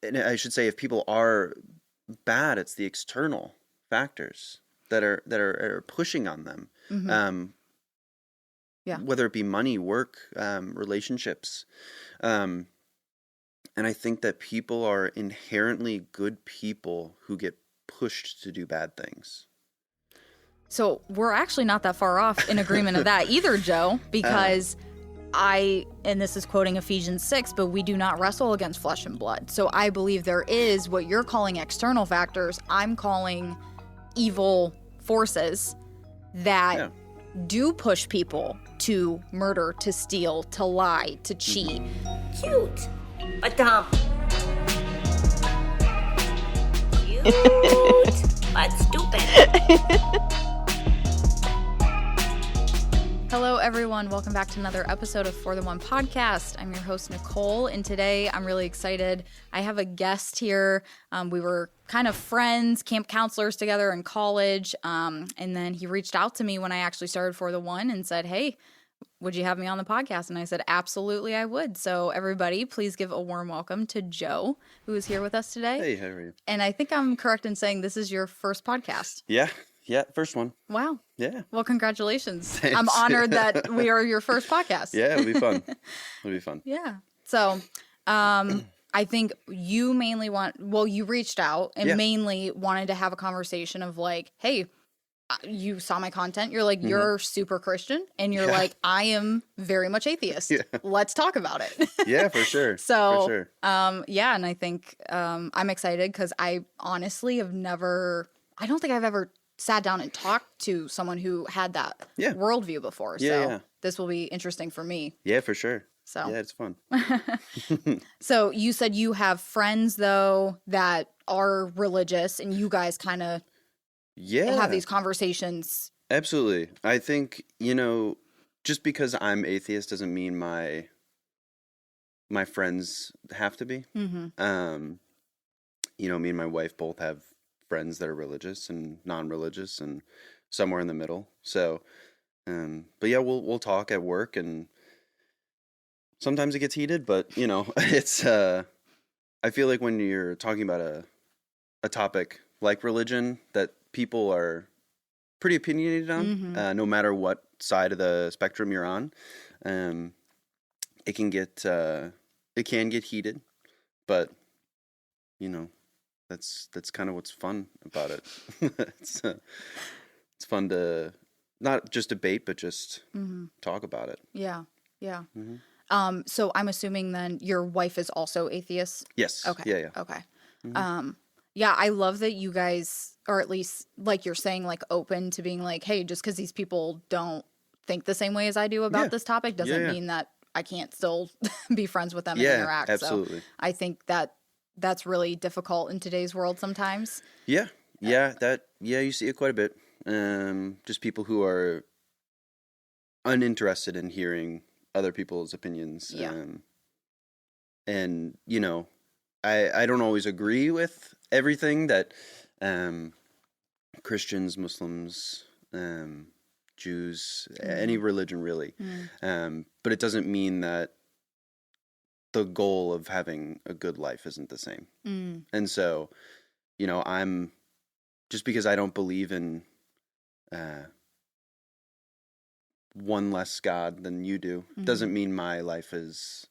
and I should say, if people are bad, it's the external factors that are pushing on them. Mm-hmm. Yeah. Whether it be money, work, relationships. And I think that people are inherently good people who get pushed to do bad things. So we're actually not that far off in agreement of that either, Joe, because and this is quoting Ephesians 6, but we do not wrestle against flesh and blood. So I believe there is what you're calling external factors. I'm calling evil forces that do push people to murder, to steal, to lie, to cheat. Cute, but dumb. Cute, but stupid. Hello, everyone. Welcome back to another episode of For the One podcast. I'm your host, Nicole, and today I'm really excited. I have a guest here. We were kind of friends, camp counselors together in college, and then he reached out to me when I actually started For the One and said, hey, would you have me on the podcast? And I said, absolutely, I would. So everybody, please give a warm welcome to Joe, who is here with us today. Hey, how are you? And I think I'm correct in saying this is your first podcast. Yeah, first one. Wow. Yeah. Well, congratulations. Thanks. I'm honored that we are your first podcast. Yeah, it'll be fun. It'll be fun. Yeah. So, I think you mainly you reached out and mainly wanted to have a conversation of like, hey, you saw my content. You're like, you're super Christian. And you're like, I am very much atheist. Yeah. Let's talk about it. Yeah, for sure. So, for sure. Yeah. And I think I'm excited because I honestly I don't think I've ever sat down and talked to someone who had that worldview before. So this will be interesting for me. Yeah, for sure. So yeah, it's fun. So you said you have friends though that are religious, and you guys kind of have these conversations. Absolutely. I think, just because I'm atheist doesn't mean my friends have to be. Mm-hmm. Me and my wife both have friends that are religious and non-religious and somewhere in the middle. So, but yeah, we'll talk at work, and sometimes it gets heated, but it's, I feel like when you're talking about a topic like religion that people are pretty opinionated on, no matter what side of the spectrum you're on, it can get heated, but that's kind of what's fun about it. It's fun to not just debate, but just talk about it. Yeah. Yeah. Mm-hmm. So I'm assuming then your wife is also atheist? Yes. Okay. Yeah. Okay. Mm-hmm. Yeah, I love that you guys, or at least like you're saying, like open to being like, hey, just because these people don't think the same way as I do about this topic doesn't mean that I can't still be friends with them and interact. Absolutely. So I think that's really difficult in today's world sometimes. Yeah. You see it quite a bit. Just people who are uninterested in hearing other people's opinions. Yeah. And I don't always agree with everything that Christians, Muslims, Jews, any religion really. But it doesn't mean that the goal of having a good life isn't the same. And so, I'm just because I don't believe in one less God than you do, doesn't mean my life is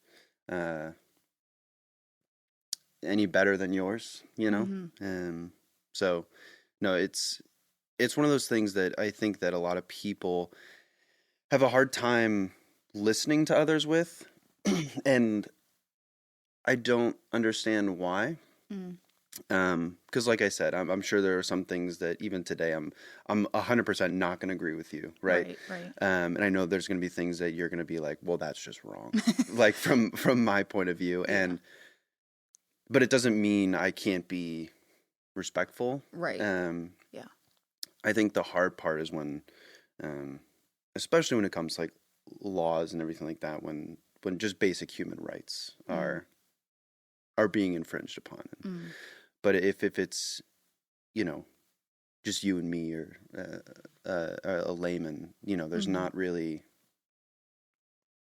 any better than yours, so no, it's one of those things that I think that a lot of people have a hard time listening to others with, and I don't understand why. Because like I said, I'm sure there are some things that even today I'm 100% not going to agree with you, right? And I know there's going to be things that you're going to be like, well, that's just wrong, like from my point of view, but it doesn't mean I can't be respectful, right? I think the hard part is when, especially when it comes to like laws and everything like that, when just basic human rights are being infringed upon. But if it's, just you and me or a layman, there's not really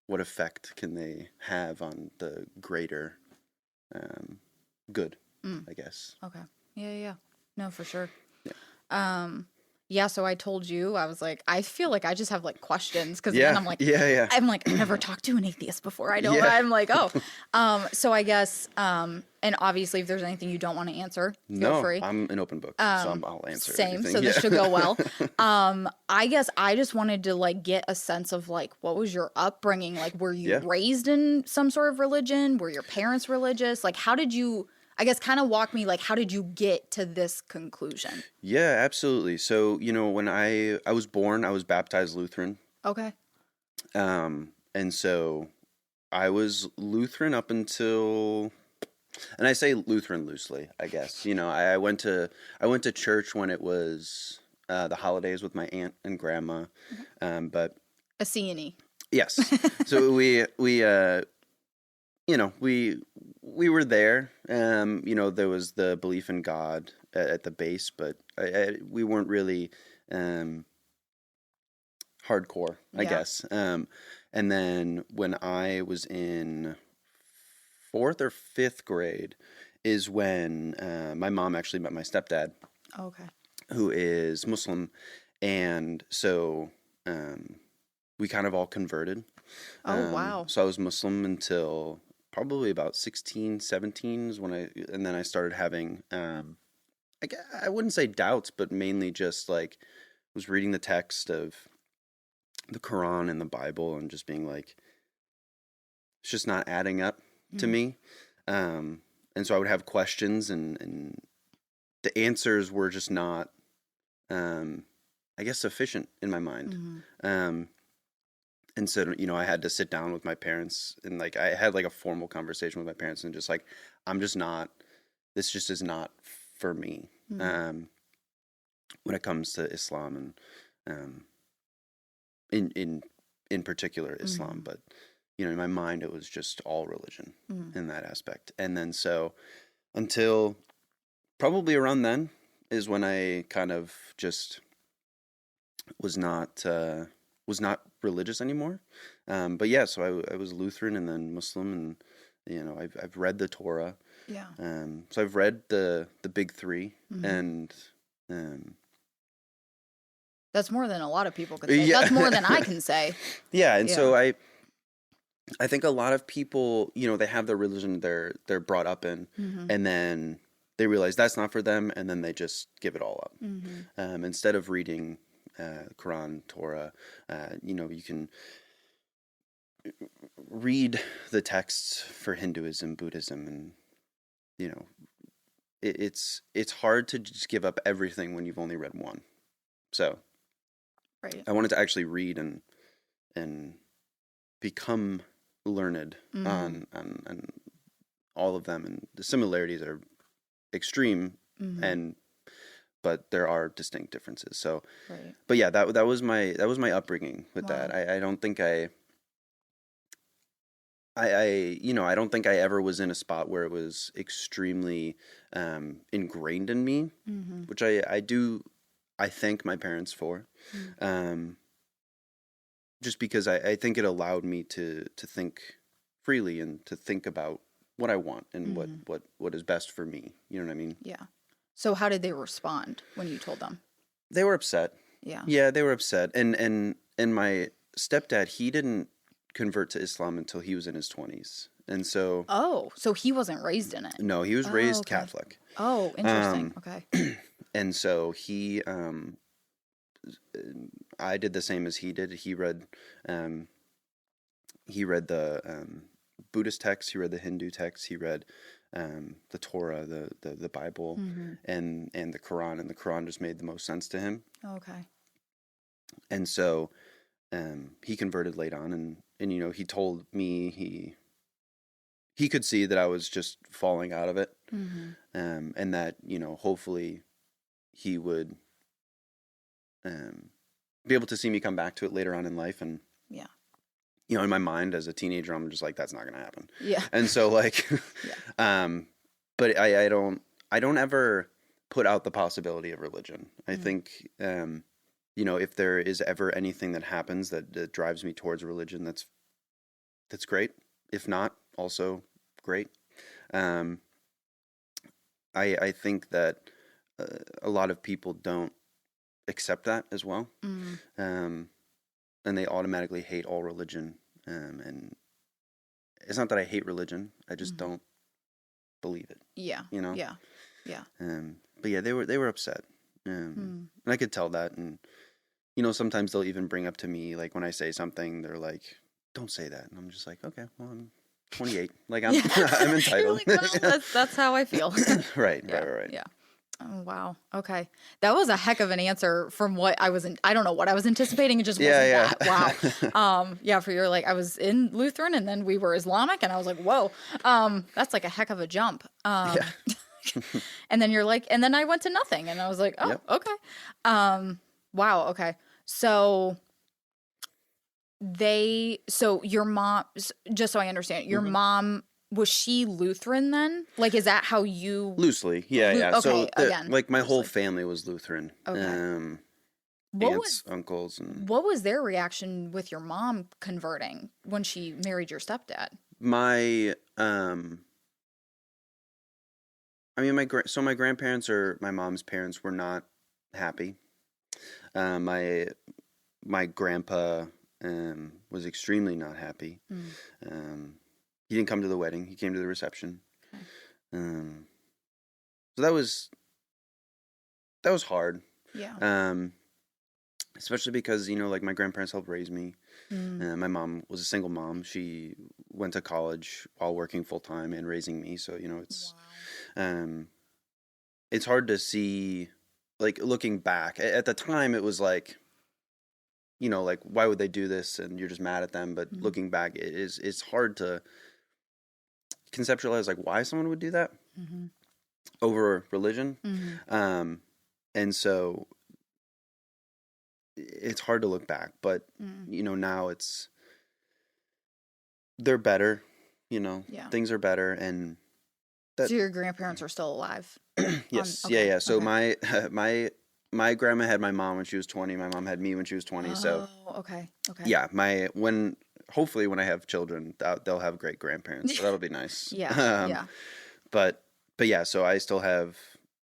what effect can they have on the greater good, I guess. Okay. Yeah. No, for sure. Yeah. Yeah, so I told you, I was like, I feel like I just have like questions because Yeah. then I'm like, Yeah. I've never talked to an atheist before. Yeah. I'm like, oh. So I guess, and obviously if there's anything you don't want to answer, feel free. I'm an open book, so I'll answer Same, everything. so this should go well. I guess I just wanted to like get a sense of like, what was your upbringing? Like, were you raised in some sort of religion? Were your parents religious? Like, how did you, I guess, kind of walk me, like, how did you get to this conclusion? Yeah, absolutely. So, when I was born, I was baptized Lutheran. Okay. And so I was Lutheran up until, and I say Lutheran loosely, I guess. I went to church when it was the holidays with my aunt and grandma. But a C&E. Yes. So we were there. There was the belief in God at the base, but we weren't really hardcore, I guess. And then when I was in 4th or 5th grade is when my mom actually met my stepdad. Okay. Who is Muslim. And so we kind of all converted. Oh, wow. So I was Muslim until probably about 16, 17 is and then I started having, I wouldn't say doubts, but mainly just like was reading the text of the Quran and the Bible and just being like, it's just not adding up to me. And so I would have questions and the answers were just not, I guess, sufficient in my mind. And so, I had to sit down with my parents and like, I had like a formal conversation with my parents and just like, this just is not for me. When it comes to Islam and, in particular Islam, but, in my mind, it was just all religion in that aspect. And then so until probably around then is when I kind of just was not religious anymore. But yeah, so I was Lutheran and then Muslim, and I've read the Torah. Yeah. So I've read the big three, and that's more than a lot of people could say. Yeah. That's more than I can say. Yeah, and so I think a lot of people, they have their religion they're brought up in, and then they realize that's not for them, and then they just give it all up. Instead of reading Quran, Torah, you can read the texts for Hinduism, Buddhism, and it's hard to just give up everything when you've only read one. So, right. I wanted to actually read and become learned on all of them, and the similarities are extreme, but there are distinct differences. So, right. But yeah, that was my upbringing with that. I don't think I don't think I ever was in a spot where it was extremely ingrained in me, which I thank my parents for, just because I think it allowed me to think freely and to think about what I want and what is best for me. You know what I mean? Yeah. So how did they respond when you told them? They were upset. Yeah. Yeah, they were upset. And my stepdad, he didn't convert to Islam until he was in his 20s. And so... Oh, so he wasn't raised in it? No, he was raised Catholic. Oh, interesting. Okay. And so he... I did the same as he did. He read the Buddhist texts, he read the Hindu texts, he read the Torah, the Bible, and the Quran, and the Quran just made the most sense to him. Okay. And so he converted late on, and he told me he could see that I was just falling out of it, and that hopefully he would be able to see me come back to it later on in life. And in my mind as a teenager, I'm just like, that's not going to happen. Yeah. And so like, but I don't ever put out the possibility of religion. I think, if there is ever anything that happens that drives me towards religion, that's great. If not, also great. I think that a lot of people don't accept that as well. And they automatically hate all religion. And it's not that I hate religion. I just don't believe it. Yeah. You know? Yeah. Yeah. But yeah, they were upset. And I could tell that. And, you know, sometimes they'll even bring up to me, like when I say something, they're like, don't say that. And I'm just like, okay, well, I'm 28. Like I'm entitled. You're like, well, that's how I feel. Right. Yeah. Oh, wow. Okay. That was a heck of an answer from what I was I don't know what I was anticipating. It just wasn't that. Wow. Yeah. For your, like, I was in Lutheran and then we were Islamic and I was like, whoa, that's like a heck of a jump. And then you're like, and then I went to nothing and I was like, oh, okay. Wow. Okay. So your mom, just so I understand, your mom, was she Lutheran then? Like, is that how you... Loosely, yeah. Okay, so, again, like, my whole loosely. family was Lutheran. Okay. Aunts, uncles, and... What was their reaction with your mom converting when she married your stepdad? My grandparents or my mom's parents were not happy. My grandpa was extremely not happy. He didn't come to the wedding. He came to the reception. So that was hard. Yeah. Especially because, you know, like my grandparents helped raise me. My mom was a single mom. She went to college while working full time and raising me. So, you know, it's hard to see, like, looking back. At the time, it was like, you know, like, why would they do this? And you're just mad at them. But looking back, it's hard to conceptualize, like, why someone would do that over religion. And so it's hard to look back. But, you know, now they're better, you know, things are better. And so your grandparents are still alive? Yes. Yeah. So my grandma had my mom when she was 20. My mom had me when she was 20. So okay. Yeah, hopefully when I have children, they'll have great grandparents. So that'll be nice. Yeah. But yeah, so I still have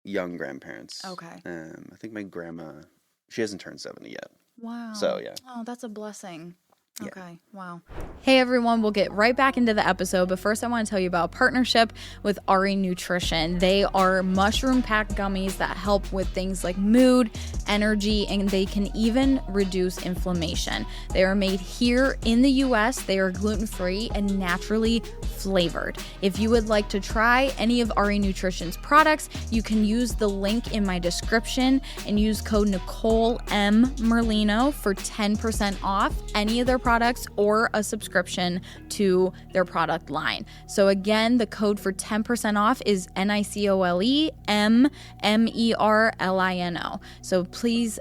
young grandparents. Okay. I think my grandma, she hasn't turned 70 yet. Wow. So yeah. Oh, that's a blessing. Yeah. Okay. Wow. Hey everyone, we'll get right back into the episode, but first I want to tell you about a partnership with Ari Nutrition. They are mushroom packed gummies that help with things like mood, energy, and they can even reduce inflammation. They are made here in the US. They are gluten-free and naturally flavored. If you would like to try any of Ari Nutrition's products, you can use the link in my description and use code Nicole M. Merlino for 10% off any of their products or a subscription to their product line. So again, the code for 10% off is NICOLEMMERLINO. So please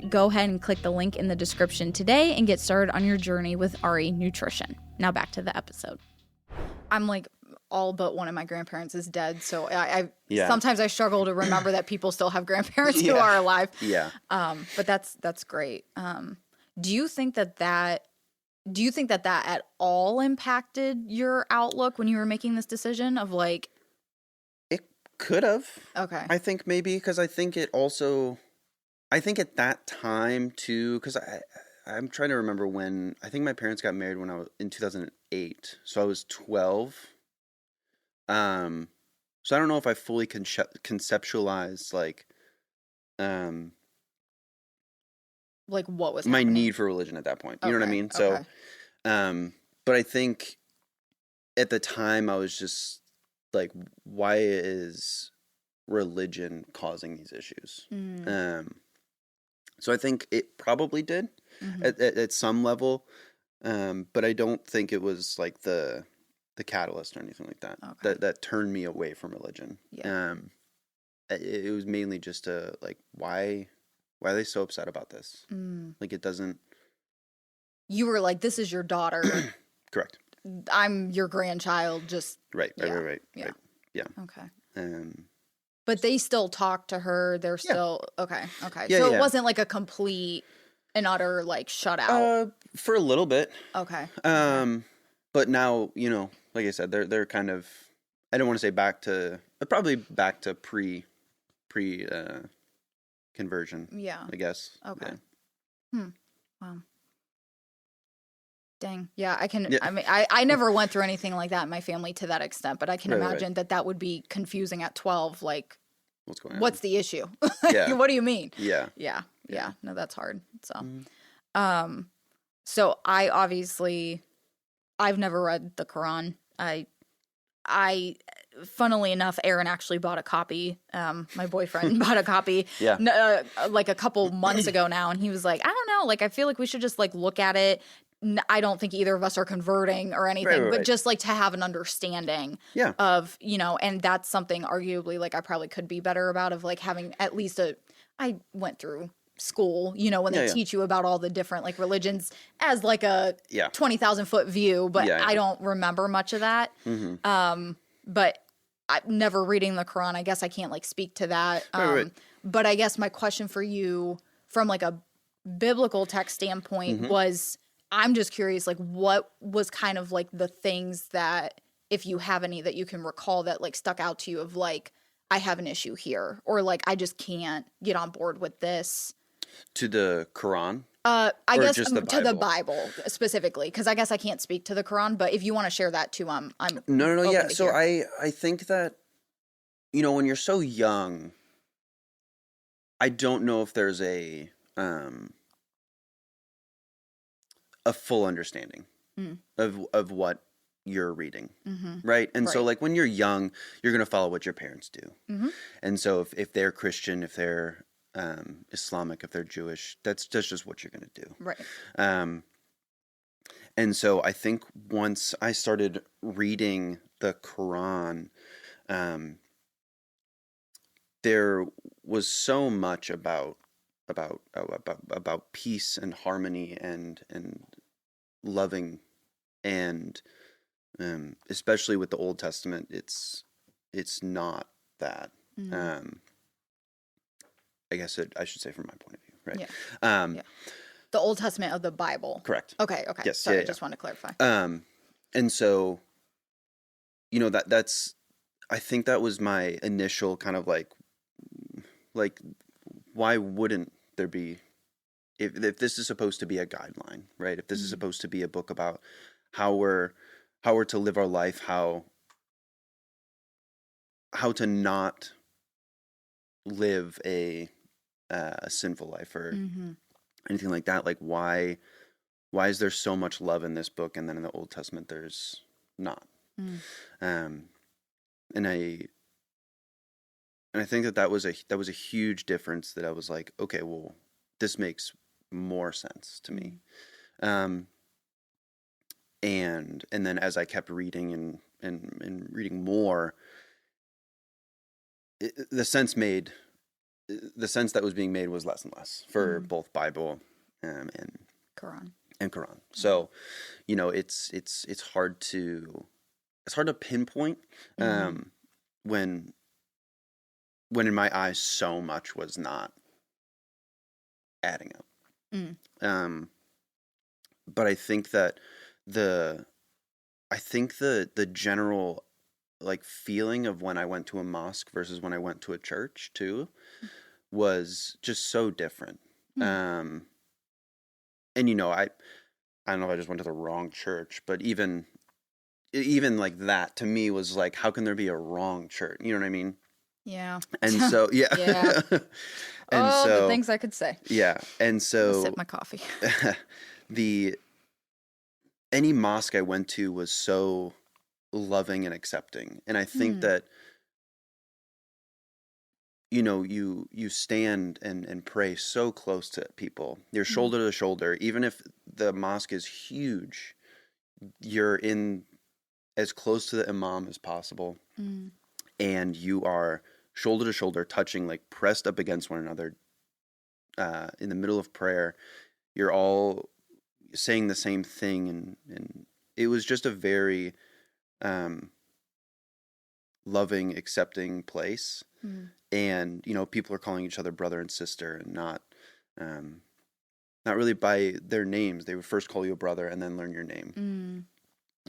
go ahead and click the link in the description today and get started on your journey with Ari Nutrition. Now back to the episode. I'm like, all but one of my grandparents is dead, so I sometimes I struggle to remember that people still have grandparents who are alive. Yeah. But that's great. Do you think that at all impacted your outlook when you were making this decision of like? It could have. Okay. I think maybe because I think at that time too, because I'm trying to remember when, I think my parents got married when I was in 2008. So I was 12. So I don't know if I fully conceptualized like what was my happening? need for religion at that point. You know what I mean? So, but I think at the time I was just like, why is religion causing these issues? So I think it probably did at some level, but I don't think it was like the catalyst or anything like that that turned me away from religion. Yeah. It was mainly just like, why are they so upset about this? Like, it doesn't. You were like, this is your daughter. Correct. I'm your grandchild. Just right. Yeah. Right. Yeah. Okay. But they still talk to her. They're still okay. Yeah, so it wasn't like a complete and utter like shut out. For a little bit. Okay. But now, you know, like I said, they're kind of, I don't want to say back to Probably back to pre conversion. Yeah. I guess. Okay. Yeah. Wow. Dang. Yeah, I can. Yeah. I mean, I never went through anything like that in my family to that extent, but I can Right, imagine that would be confusing at 12. Like, What's going on? what's the issue? Yeah. What do you mean? Yeah. Yeah. No, that's hard. So, Mhm. so I've never read the Quran. Funnily enough, Aaron actually bought a copy. My boyfriend bought a copy. Yeah. Like a couple months ago now, and he was like, I don't know, like I feel like we should just like look at it. I don't think either of us are converting or anything, but just like to have an understanding of, and that's something arguably like I probably could be better about, of like having at least I went through school, when they teach you about all the different like religions as like a 20,000 foot view, but I don't remember much of that. Mm-hmm. But I never reading the Quran, I guess I can't like speak to that. But I guess my question for you from like a biblical text standpoint was, I'm just curious, like what was kind of like the things that, if you have any that you can recall that like stuck out to you of like, I have an issue here, or like, I just can't get on board with this. To the Quran? I guess just the to the Bible specifically, because I guess I can't speak to the Quran, but if you want to share that too, I'm No, yeah. So hear. I think that, when you're so young, I don't know if there's a full understanding of what you're reading, right? And so like when you're young, you're going to follow what your parents do. And so if they're Christian, if they're Islamic, if they're Jewish, that's just what you're going to do. Right. And so I think once I started reading the Quran, there was so much about peace and harmony and loving, and especially with the Old Testament, it's not that. I guess I should say from my point of view, right? Yeah. The Old Testament of the Bible. Correct. Okay. Yes. Sorry, I just want to clarify. And so, that's, I think that was my initial kind of like, why wouldn't there be, if this is supposed to be a guideline, right? If this is supposed to be a book about how we're to live our life, how to not live a sinful life or anything like that, like why is there so much love in this book, and then in the Old Testament there's not? And I think that was a huge difference, that I was like, okay, well, this makes more sense to me. And then as I kept reading and reading more, the sense that was being made was less and less for both Bible and Quran. So, it's hard to pinpoint when in my eyes so much was not adding up. But I think that the general like feeling of when I went to a mosque versus when I went to a church too was just so different. And I don't know if I just went to the wrong church, but even like that to me was like, how can there be a wrong church? You know what I mean? Yeah. And so, yeah. Yeah. And so, the things I could say. Yeah. And so, sip my coffee. Any mosque I went to was so loving and accepting. And I think that, you stand and pray so close to people. You're shoulder to shoulder. Even if the mosque is huge, you're in as close to the imam as possible. And you are shoulder to shoulder, touching, like pressed up against one another in the middle of prayer. You're all saying the same thing. And it was just a very loving, accepting place. And, people are calling each other brother and sister, and not really by their names. They would first call you a brother and then learn your name.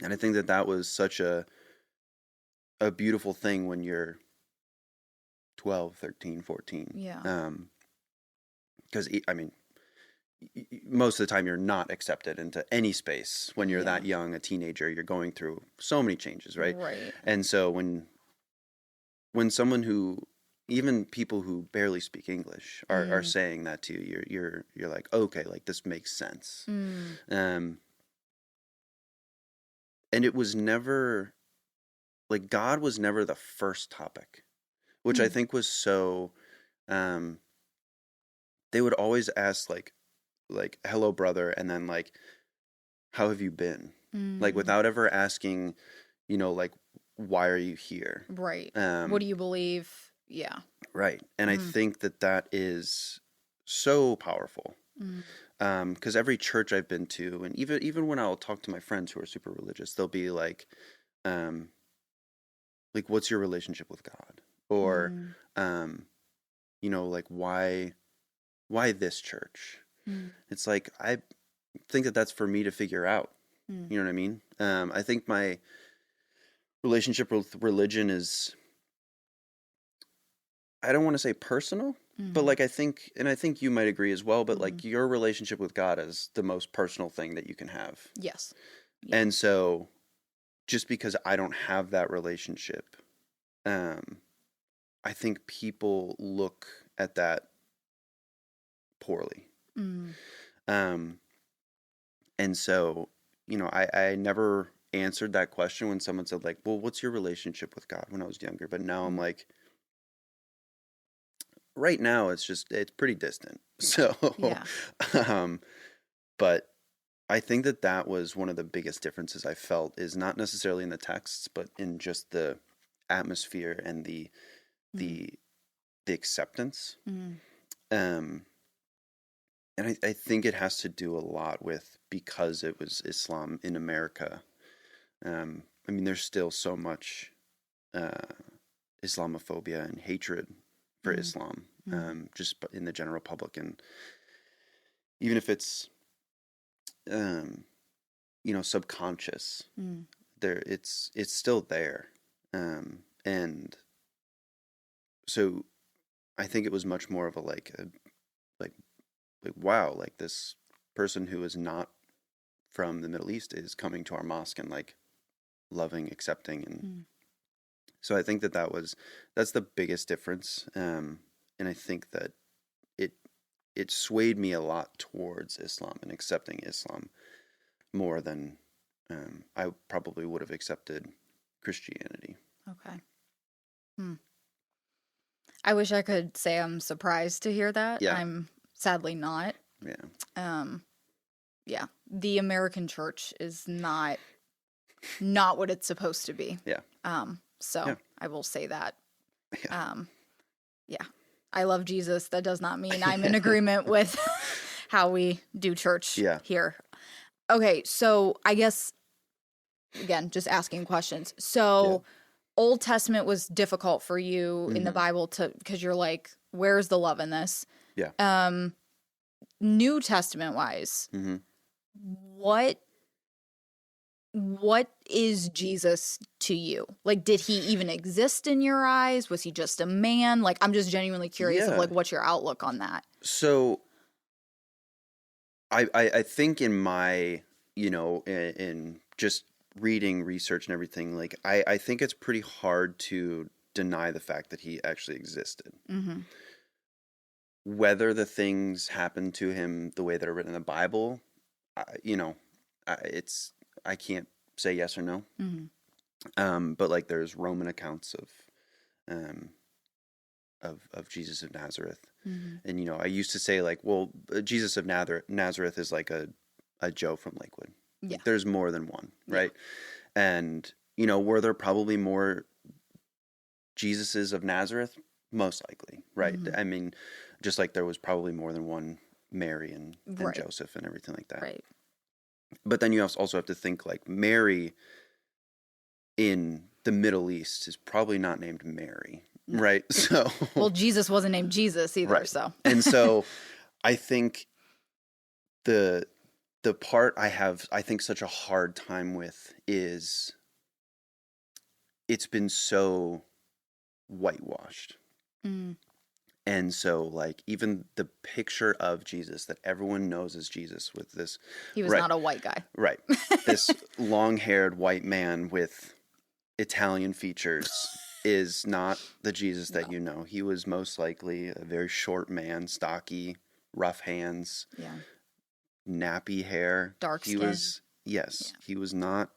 And I think that was such a beautiful thing when you're 12, 13, 14. Yeah. Because, I mean, most of the time you're not accepted into any space when you're that young, a teenager. You're going through so many changes, right? Right. And so when someone who, even people who barely speak English are saying that to you, you're like, okay, like this makes sense. And it was never, like, God was never the first topic, which I think was so, they would always ask like, hello, brother, and then like, how have you been? Like, without ever asking, like, why are you here? Right. What do you believe? Yeah. Right. And I think that is so powerful. Because every church I've been to, and even when I'll talk to my friends who are super religious, they'll be like, what's your relationship with God? Or, like, why this church? It's like, I think that's for me to figure out. You know what I mean? I think my relationship with religion is, I don't want to say personal, but like, I think you might agree as well, but like, your relationship with God is the most personal thing that you can have. Yes. Yeah. And so just because I don't have that relationship, I think people look at that poorly. And so, I never answered that question when someone said like, well, what's your relationship with God, when I was younger? But now I'm like, right now it's pretty distant. So, Yeah. But I think that was one of the biggest differences I felt, is not necessarily in the texts, but in just the atmosphere and the acceptance. And I think it has to do a lot with, because it was Islam in America. I mean, there's still so much Islamophobia and hatred for Islam, just in the general public. And even if it's, subconscious, it's still there. And so I think it was much more of a wow, like, this person who is not from the Middle East is coming to our mosque and like loving, accepting. And so I think that's the biggest difference. And I think that it swayed me a lot towards Islam and accepting Islam more than I probably would have accepted Christianity. Okay. I wish I could say I'm surprised to hear that. Yeah. I'm sadly not. Yeah. Yeah. The American church is not what it's supposed to be. Yeah. So Yeah. I will say that. Yeah. Yeah. I love Jesus. That does not mean I'm in agreement with how we do church here. Okay. So I guess, again, just asking questions. So Old Testament was difficult for you in the Bible because you're like, where's the love in this? Yeah. New Testament wise, what is Jesus to you? Like, did he even exist in your eyes? Was he just a man? Like, I'm just genuinely curious of like, what's your outlook on that? So I think in my, in just reading, research and everything, like, I think it's pretty hard to deny the fact that he actually existed. Whether the things happened to him the way that are written in the Bible, I can't say yes or no. But like, there's Roman accounts of Jesus of Nazareth, and I used to say like, well, Jesus of Nazareth is like a Joe from Lakewood. Yeah. Like, there's more than one, right? And were there probably more Jesuses of Nazareth? Most likely, right? I mean, just like there was probably more than one Mary and Joseph and everything like that. Right. But then you also have to think like, Mary in the Middle East is probably not named Mary, right? So, well, Jesus wasn't named Jesus either. Right. So, and so I think the part I think such a hard time with is, it's been so whitewashed. And so, like, even the picture of Jesus that everyone knows as Jesus with this... He was not a white guy. Right. This long-haired white man with Italian features is not the Jesus that you know. He was most likely a very short man, stocky, rough hands, nappy hair. Dark He skin. was, he was not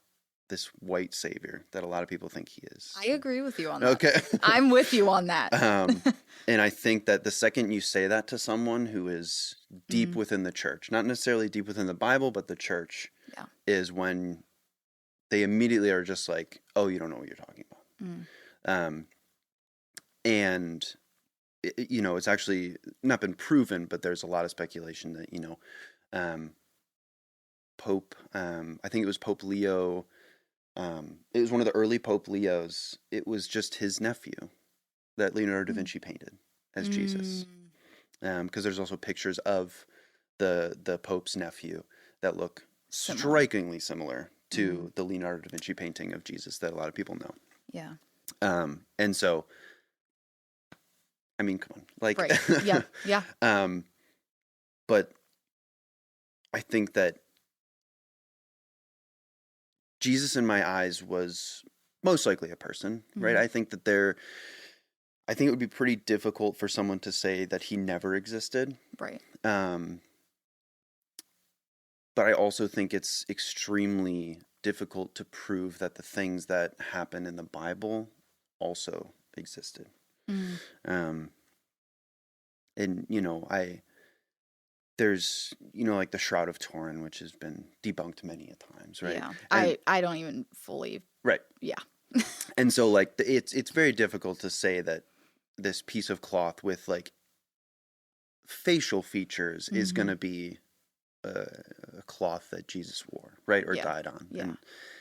this white savior that a lot of people think he is. I agree with you on that. Okay. I'm with you on that. And I think that the second you say that to someone who is deep within the church, not necessarily deep within the Bible, but the church, is when they immediately are just like, oh, you don't know what you're talking about. And, you know, it's actually not been proven, but there's a lot of speculation that, you know, Pope, I think it was Pope Leo, it was one of the early Pope Leos. It was just his nephew that Leonardo da Vinci painted as Jesus. Because there's also pictures of the Pope's nephew that look strikingly similar to the Leonardo da Vinci painting of Jesus that a lot of people know. Yeah. And so, I mean, come on. Like, right. Yeah. But I think that Jesus in my eyes was most likely a person, right? I think that I think it would be pretty difficult for someone to say that he never existed. Right. But I also think it's extremely difficult to prove that the things that happen in the Bible also existed. And, you know, there's, you know, like the Shroud of Turin, which has been debunked many a times, right? Yeah. And, I don't even fully. Right. Yeah. And so, like, it's very difficult to say that this piece of cloth with, like, facial features is going to be a cloth that Jesus wore, right? Or died on. Yeah. And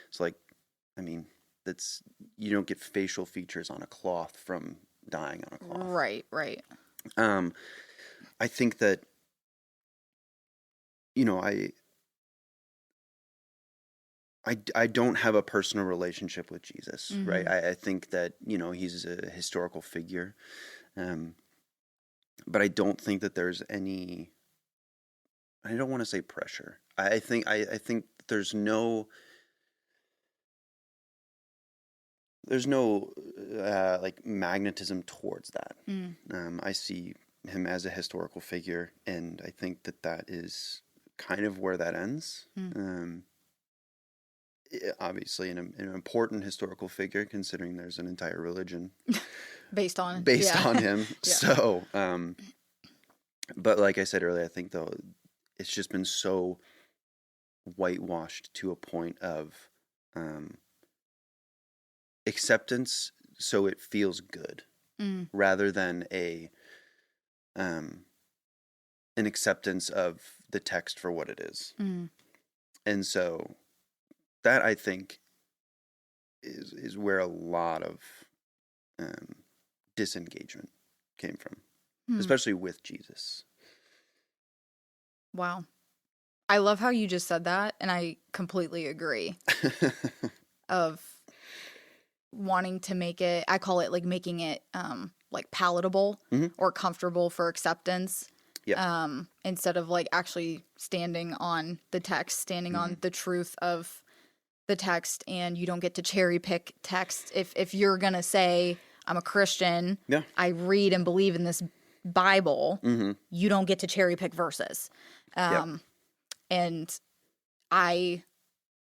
it's like, I mean, you don't get facial features on a cloth from dying on a cloth. Right. I think that, you know, I don't have a personal relationship with Jesus, right? I think that, you know, he's a historical figure. But I don't think that there's any, I don't want to say pressure. I think there's no like magnetism towards that. I see him as a historical figure, and I think that is kind of where that ends. Obviously an important historical figure, considering there's an entire religion based on him. So, but like I said earlier, I think though it's just been so whitewashed to a point of acceptance, so it feels good, rather than an acceptance of the text for what it is. And so that, I think, is where a lot of disengagement came from, especially with Jesus. Wow. I love how you just said that, and I completely agree. Of wanting to make it, I call it like making it like palatable or comfortable for acceptance. Instead of like actually standing on the text, standing on the truth of the text, and you don't get to cherry pick text. If you're gonna say, I'm a Christian, I read and believe in this Bible, you don't get to cherry pick verses. And I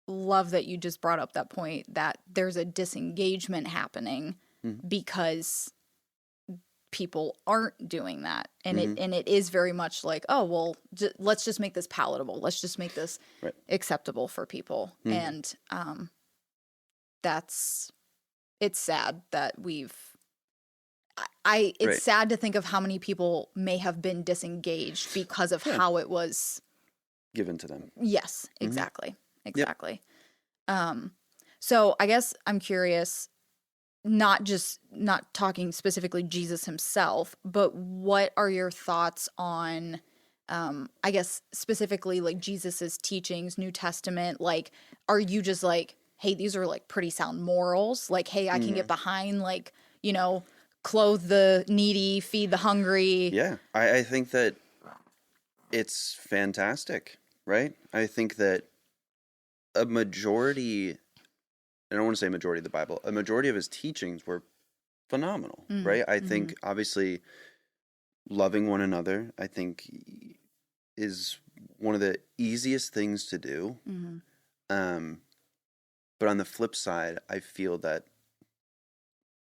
love that you just brought up that point, that there's a disengagement happening because people aren't doing that, and it is very much like, oh well, let's just make this palatable, let's just make this acceptable for people. And it's sad that it's sad to think of how many people may have been disengaged because of how it was given to them. Yes, exactly. So I guess I'm curious, not talking specifically Jesus himself, but what are your thoughts on, I guess specifically like Jesus's teachings, New Testament? Like, are you just like, hey, these are like pretty sound morals? Like, hey, I can get behind, like, you know, clothe the needy, feed the hungry. Yeah, I think that it's fantastic, right? I think that a majority, I don't want to say majority of the Bible, a majority of his teachings were phenomenal, right? I think obviously loving one another, I think, is one of the easiest things to do. But on the flip side, I feel that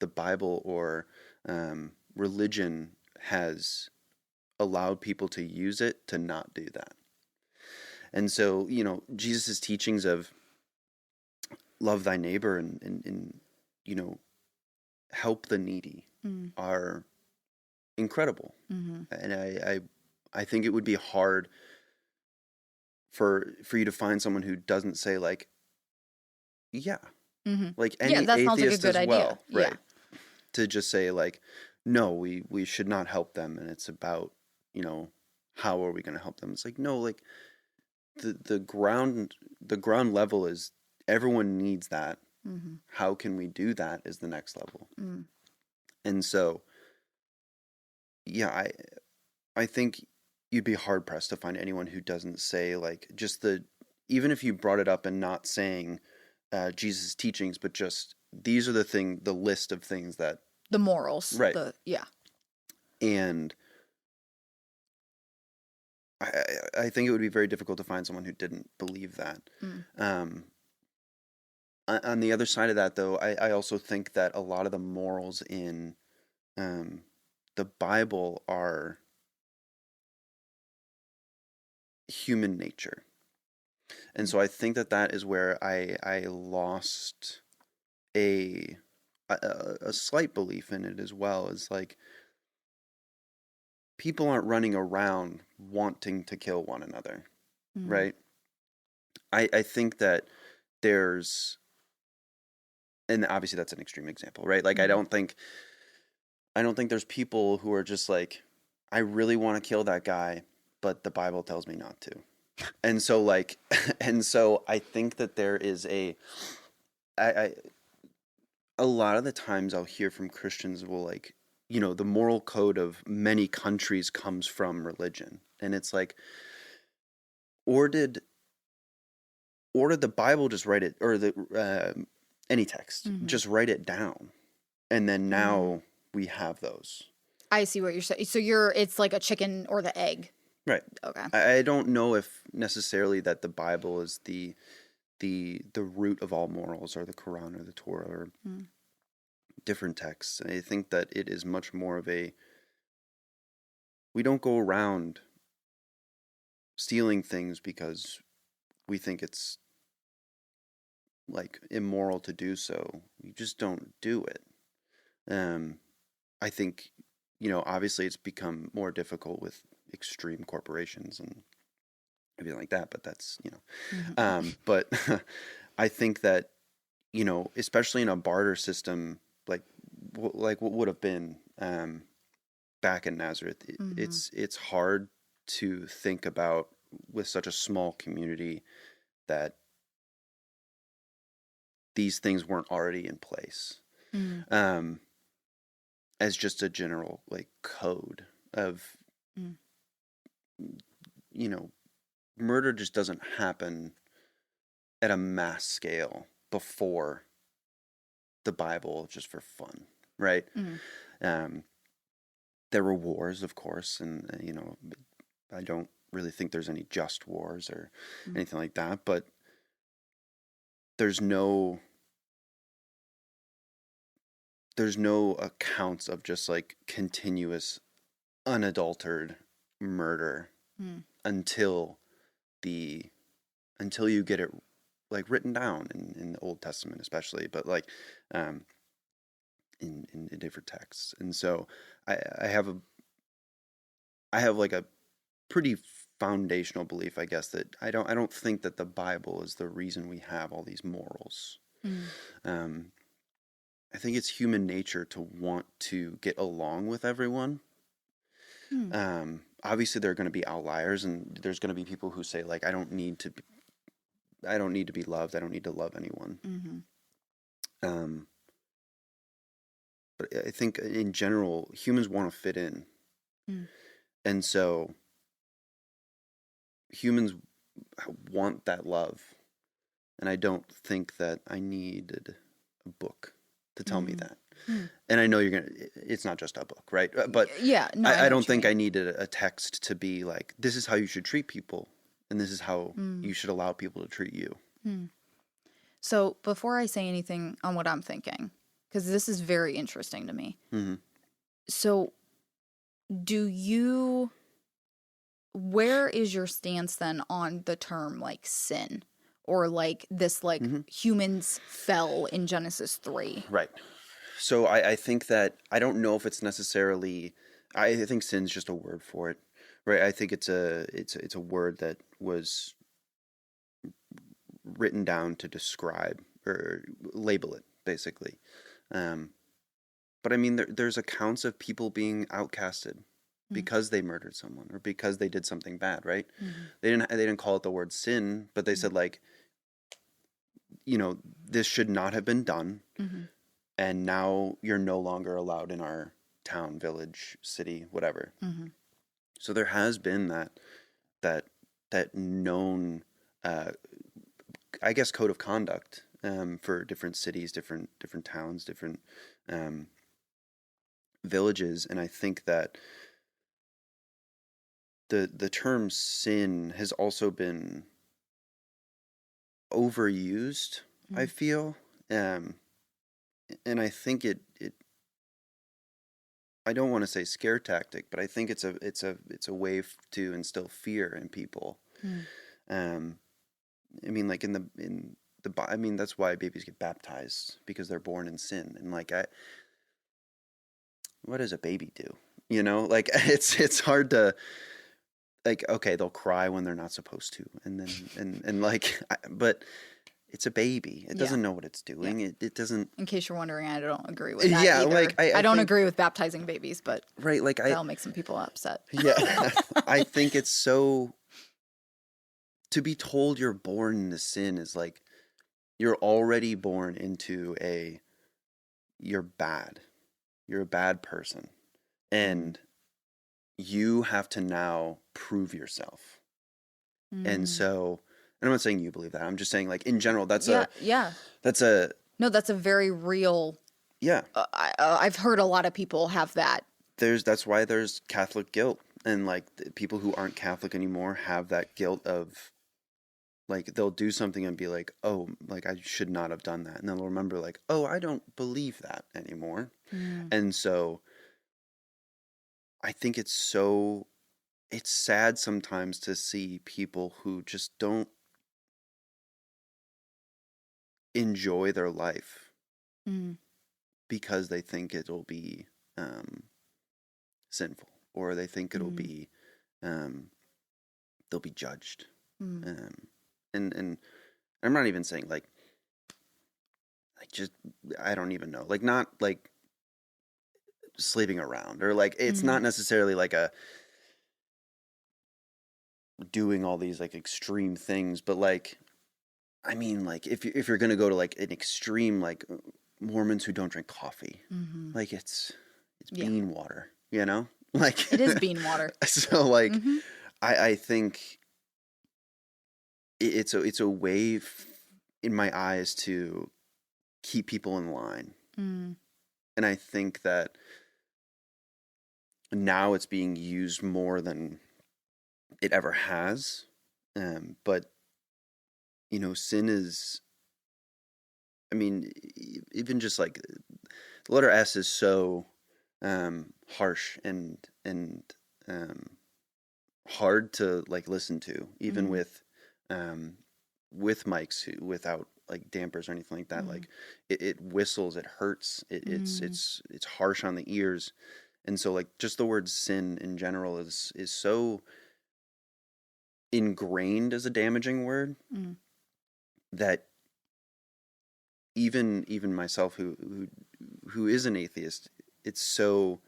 the Bible or religion has allowed people to use it to not do that. And so, Jesus' teachings of love thy neighbor and help the needy are incredible. And I think it would be hard for you to find someone who doesn't say like, like any that sounds like a atheist good as well, idea. right? To just say like, no, we should not help them, and it's about, how are we going to help them? It's like, no, like the ground level is everyone needs that. How can we do that is the next level. And so, I think you'd be hard pressed to find anyone who doesn't say like even if you brought it up and not saying Jesus' teachings, but just these are the list of things that the morals, right? And I think it would be very difficult to find someone who didn't believe that. On the other side of that, though, I also think that a lot of the morals in the Bible are human nature. And so I think that is where I lost a slight belief in it as well. Is like people aren't running around wanting to kill one another, right? I think that there's, and obviously that's an extreme example, right? Like I don't think there's people who are just like, I really want to kill that guy, but the Bible tells me not to. And so I think that there is a lot of the times I'll hear from Christians will like, the moral code of many countries comes from religion. And it's like, or did the Bible just write it, or any text, just write it down. And then now we have those. I see what you're saying. So it's like a chicken or the egg. Right. Okay. I don't know if necessarily that the Bible is the root of all morals, or the Quran or the Torah or different texts. I think that it is much more of we don't go around stealing things because we think it's like immoral to do so. We just don't do it. I think, obviously it's become more difficult with extreme corporations and everything like that, but that's, but I think that, especially in a barter system, like what would have been back in Nazareth, it's hard to think about with such a small community that these things weren't already in place. As just a general like code of, murder just doesn't happen at a mass scale before the Bible just for fun, right? There were wars, of course, and I don't really think there's any just wars or anything like that, but there's no accounts of just like continuous unadulterated murder until you get it like written down in the Old Testament, especially, but like in different texts. And so I have like a pretty foundational belief, I guess, that I don't think that the Bible is the reason we have all these morals. I think it's human nature to want to get along with everyone. Obviously there are going to be outliers, and there's going to be people who say like, I don't need to be loved. I don't need to love anyone. but I think in general, humans want to fit in. And so humans want that love. And I don't think that I needed a book to tell me that. And I know it's not just a book, right? But yeah, no, I don't think I needed a text to be like, this is how you should treat people. And this is how you should allow people to treat you. So before I say anything on what I'm thinking, because this is very interesting to me. So where is your stance then on the term like sin? Or like this, like humans fell in Genesis 3. Right. So I think that, I don't know if it's necessarily, I think sin's just a word for it, right? I think it's a word that was written down to describe or label it, basically. But I mean, there's accounts of people being outcasted because they murdered someone or because they did something bad, right? They didn't call it the word sin, but they said like, you know, this should not have been done, and now you're no longer allowed in our town, village, city, whatever. So there has been that known, I guess, code of conduct for different cities, different towns, different villages, and I think that the term sin has also been overused, I feel, and I think it I don't want to say scare tactic, but I think it's a way to instill fear in people. I mean, like in the I mean, that's why babies get baptized, because they're born in sin. And like, what does a baby do? You know, like it's hard to, like, okay, they'll cry when they're not supposed to, and then and like, but it's a baby. It doesn't know what it's doing. It doesn't. In case you're wondering, I don't agree with that either. Like I don't agree with baptizing babies, but right, like that'll make some people upset. Yeah, I think it's so. To be told you're born into sin is like, you're already born into you're bad. You're a bad person. And you have to now prove yourself. And so, and I'm not saying you believe that. I'm just saying, like, in general, that's a very real. Yeah. I've heard a lot of people have that. That's why there's Catholic guilt. And like, people who aren't Catholic anymore have that guilt of, like, they'll do something and be like, oh, like, I should not have done that. And then they'll remember, like, oh, I don't believe that anymore. And so I think it's sad sometimes to see people who just don't enjoy their life because they think it'll be sinful, or they think it'll be they'll be judged. And I'm not even saying like just, I don't even know, like, not like sleeping around, or like, it's not necessarily like a doing all these like extreme things, but like, I mean, like, if you're gonna go to like an extreme, like Mormons who don't drink coffee, like it's bean water, you know, like it is bean water. So like, I think it's a way in my eyes to keep people in line. And I think that now it's being used more than it ever has. But, you know, sin is, I mean, even just like the letter S is so harsh and hard to like listen to, even with mics without like dampers or anything like that. Like it whistles, it hurts, it's harsh on the ears. And so like just the word sin in general is so ingrained as a damaging word that even myself who is an atheist, it's so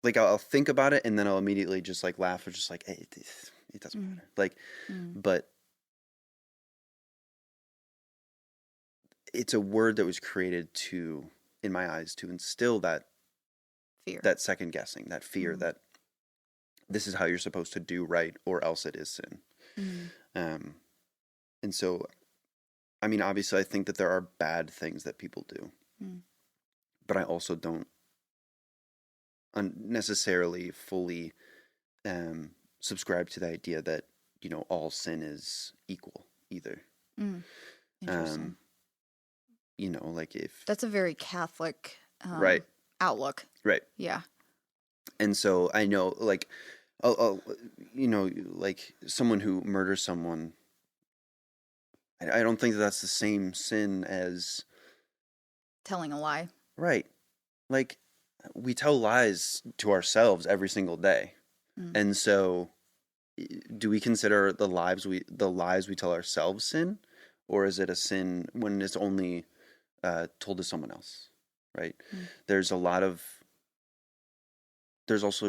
like, I'll think about it and then I'll immediately just like laugh, or just like, hey, it doesn't matter. Like, but it's a word that was created to, in my eyes, to instill that Fear. that second guessing, that fear that this is how you're supposed to do right, or else it is sin. And so, I mean, obviously, I think that there are bad things that people do, but I also don't necessarily fully subscribe to the idea that, you know, all sin is equal either. Interesting. You know, like if That's a very Catholic right, outlook. right, Yeah. and so I know, like, you know, like someone who murders someone, I don't think that that's the same sin as Telling a lie. right. Like, we tell lies to ourselves every single day, and so do we consider the lies we tell ourselves sin, or is it a sin when it's only told to someone else? Right? There's also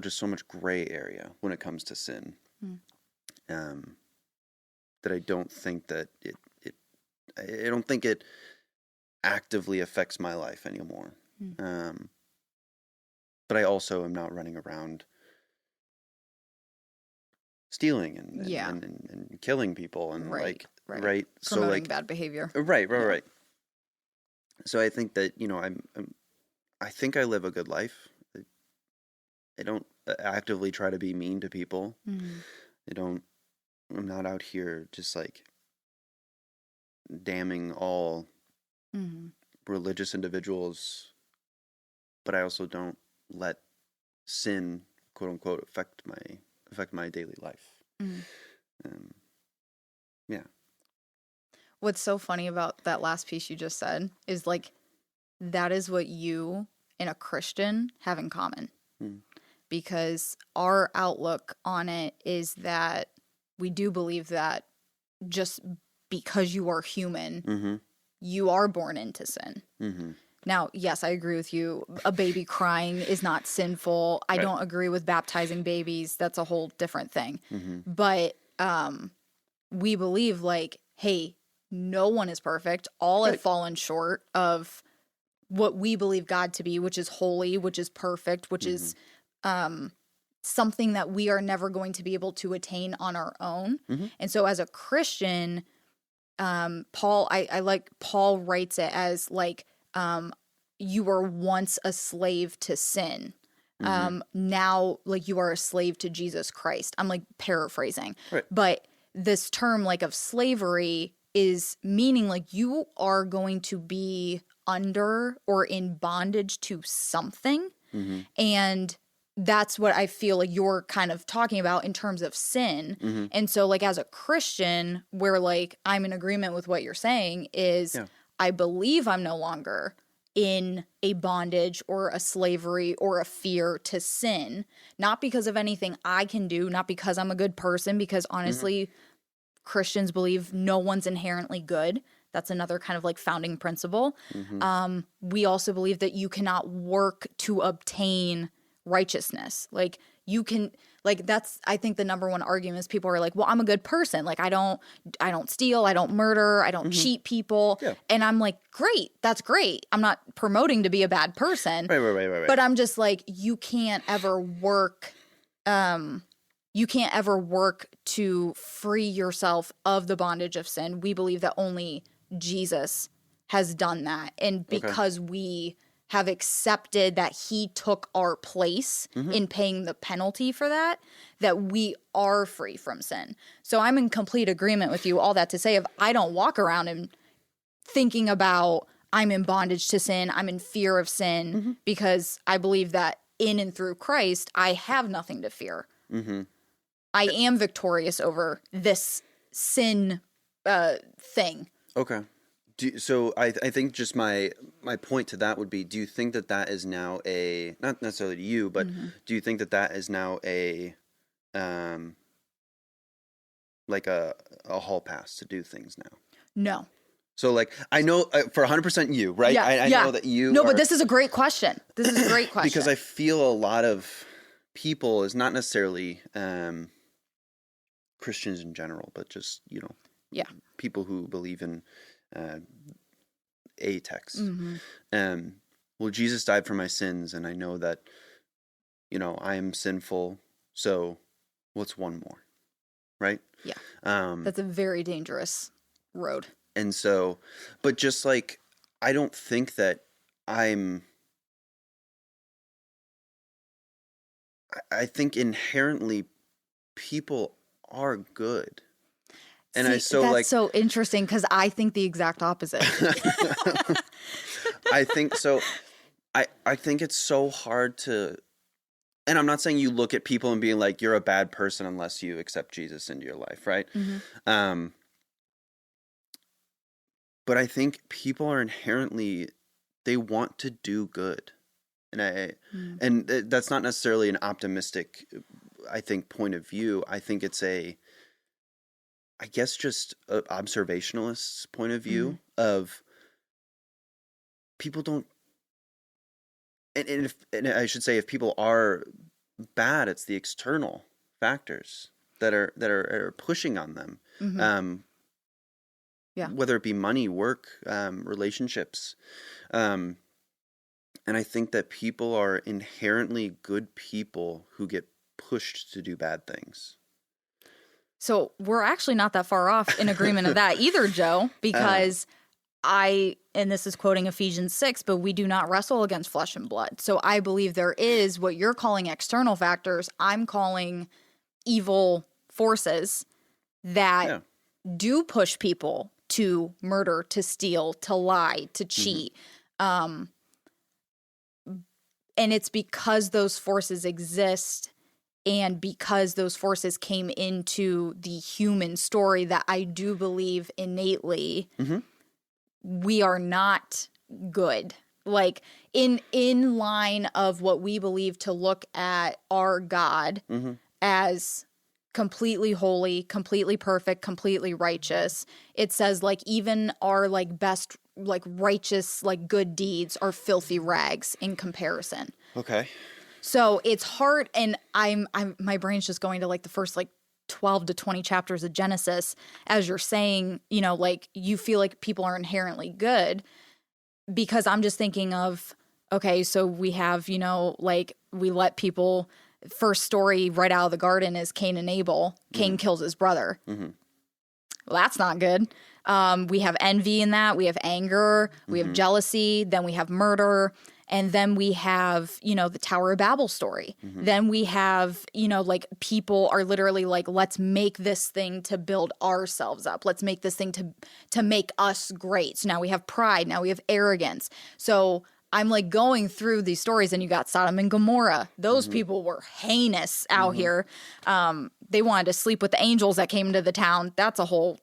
just so much gray area when it comes to sin, that I don't think that I don't think it actively affects my life anymore. But I also am not running around stealing and killing people and right. right. So Promoting like bad behavior. Right. So I think that, you know, I think I live a good life. I don't actively try to be mean to people. I'm not out here just like damning all religious individuals, but I also don't let sin, quote unquote, affect my daily life. Yeah. What's so funny about that last piece you just said is like that is what you and a Christian have in common. Because our outlook on it is that we do believe that just because you are human, you are born into sin. Now, yes, I agree with you. A baby crying is not sinful. I don't agree with baptizing babies. That's a whole different thing. But we believe like, hey, no one is perfect. All have fallen short of what we believe God to be, which is holy, which is perfect, which is something that we are never going to be able to attain on our own. And so as a Christian, Paul writes it as like, you were once a slave to sin. Now, like, you are a slave to Jesus Christ. I'm like paraphrasing. But this term like of slavery is meaning like you are going to be under or in bondage to something. And that's what I feel like you're kind of talking about in terms of sin. And so like as a Christian, where like I'm in agreement with what you're saying is I believe I'm no longer in a bondage or a slavery or a fear to sin, not because of anything I can do, not because I'm a good person, because honestly, Christians believe no one's inherently good. That's another kind of like founding principle. We also believe that you cannot work to obtain righteousness. Like you can, like that's, I think the number one argument is people are like, well, I'm a good person. Like I don't steal, I don't murder, I don't cheat people. And I'm like, great, that's great. I'm not promoting to be a bad person. Right. But I'm just like, you can't ever work to free yourself of the bondage of sin. We believe that only Jesus has done that. And because we have accepted that he took our place in paying the penalty for that, that we are free from sin. So I'm in complete agreement with you. All that to say, if I don't walk around and thinking about I'm in bondage to sin, I'm in fear of sin, because I believe that in and through Christ, I have nothing to fear. I am victorious over this sin thing. Okay. So I think just my point to that would be, do you think that is now a, not necessarily to you, but do you think that is now a like a hall pass to do things now? No. So like, I know for 100% you, right? Yeah, I know that you No, but this is a great question. This is a great question. Because I feel a lot of people is not necessarily Christians in general, but just, you know, people who believe in a text. Mm-hmm. Well, Jesus died for my sins, and I know that, I am sinful. So what's one more, right? Yeah. Um, That's a very dangerous road. and so, but just like, I don't think that I'm, I think inherently people are good. And See, that's so interesting because I think the exact opposite. I think so. I think it's so hard to, and I'm not saying you look at people and being like, you're a bad person unless you accept Jesus into your life, right? Mm-hmm. But I think people are inherently, they want to do good. And that's not necessarily an optimistic, I think, point of view. I think it's I guess just an observationalist's point of view of people don't, and I should say if people are bad, it's the external factors that are pushing on them. Mm-hmm. Yeah. Whether it be money, work, relationships. And I think that people are inherently good people who get pushed to do bad things. So we're actually not that far off in agreement of that either, Joe, because and this is quoting Ephesians 6, but we do not wrestle against flesh and blood. So I believe there is what you're calling external factors. I'm calling evil forces that do push people to murder, to steal, to lie, to cheat. And it's because those forces exist and because those forces came into the human story that I do believe innately we are not good. Like in line of what we believe to look at our God as completely holy, completely perfect, completely righteous. It says like even our like best like righteous like good deeds are filthy rags in comparison. Okay. So it's hard, and I'm my brain's just going to like the first like 12 to 20 chapters of Genesis as you're saying, like you feel like people are inherently good because I'm just thinking of, okay, so we have, like we let people, first story right out of the garden is Cain and Abel. Cain kills his brother. Well, that's not good. We have envy in that. We have anger. We have jealousy. Then we have murder. And then we have, the Tower of Babel story. Then we have, like people are literally like, let's make this thing to build ourselves up. Let's make this thing to make us great. So now we have pride. Now we have arrogance. So I'm like going through these stories and you got Sodom and Gomorrah. Those people were heinous out here. They wanted to sleep with the angels that came into the town. That's a whole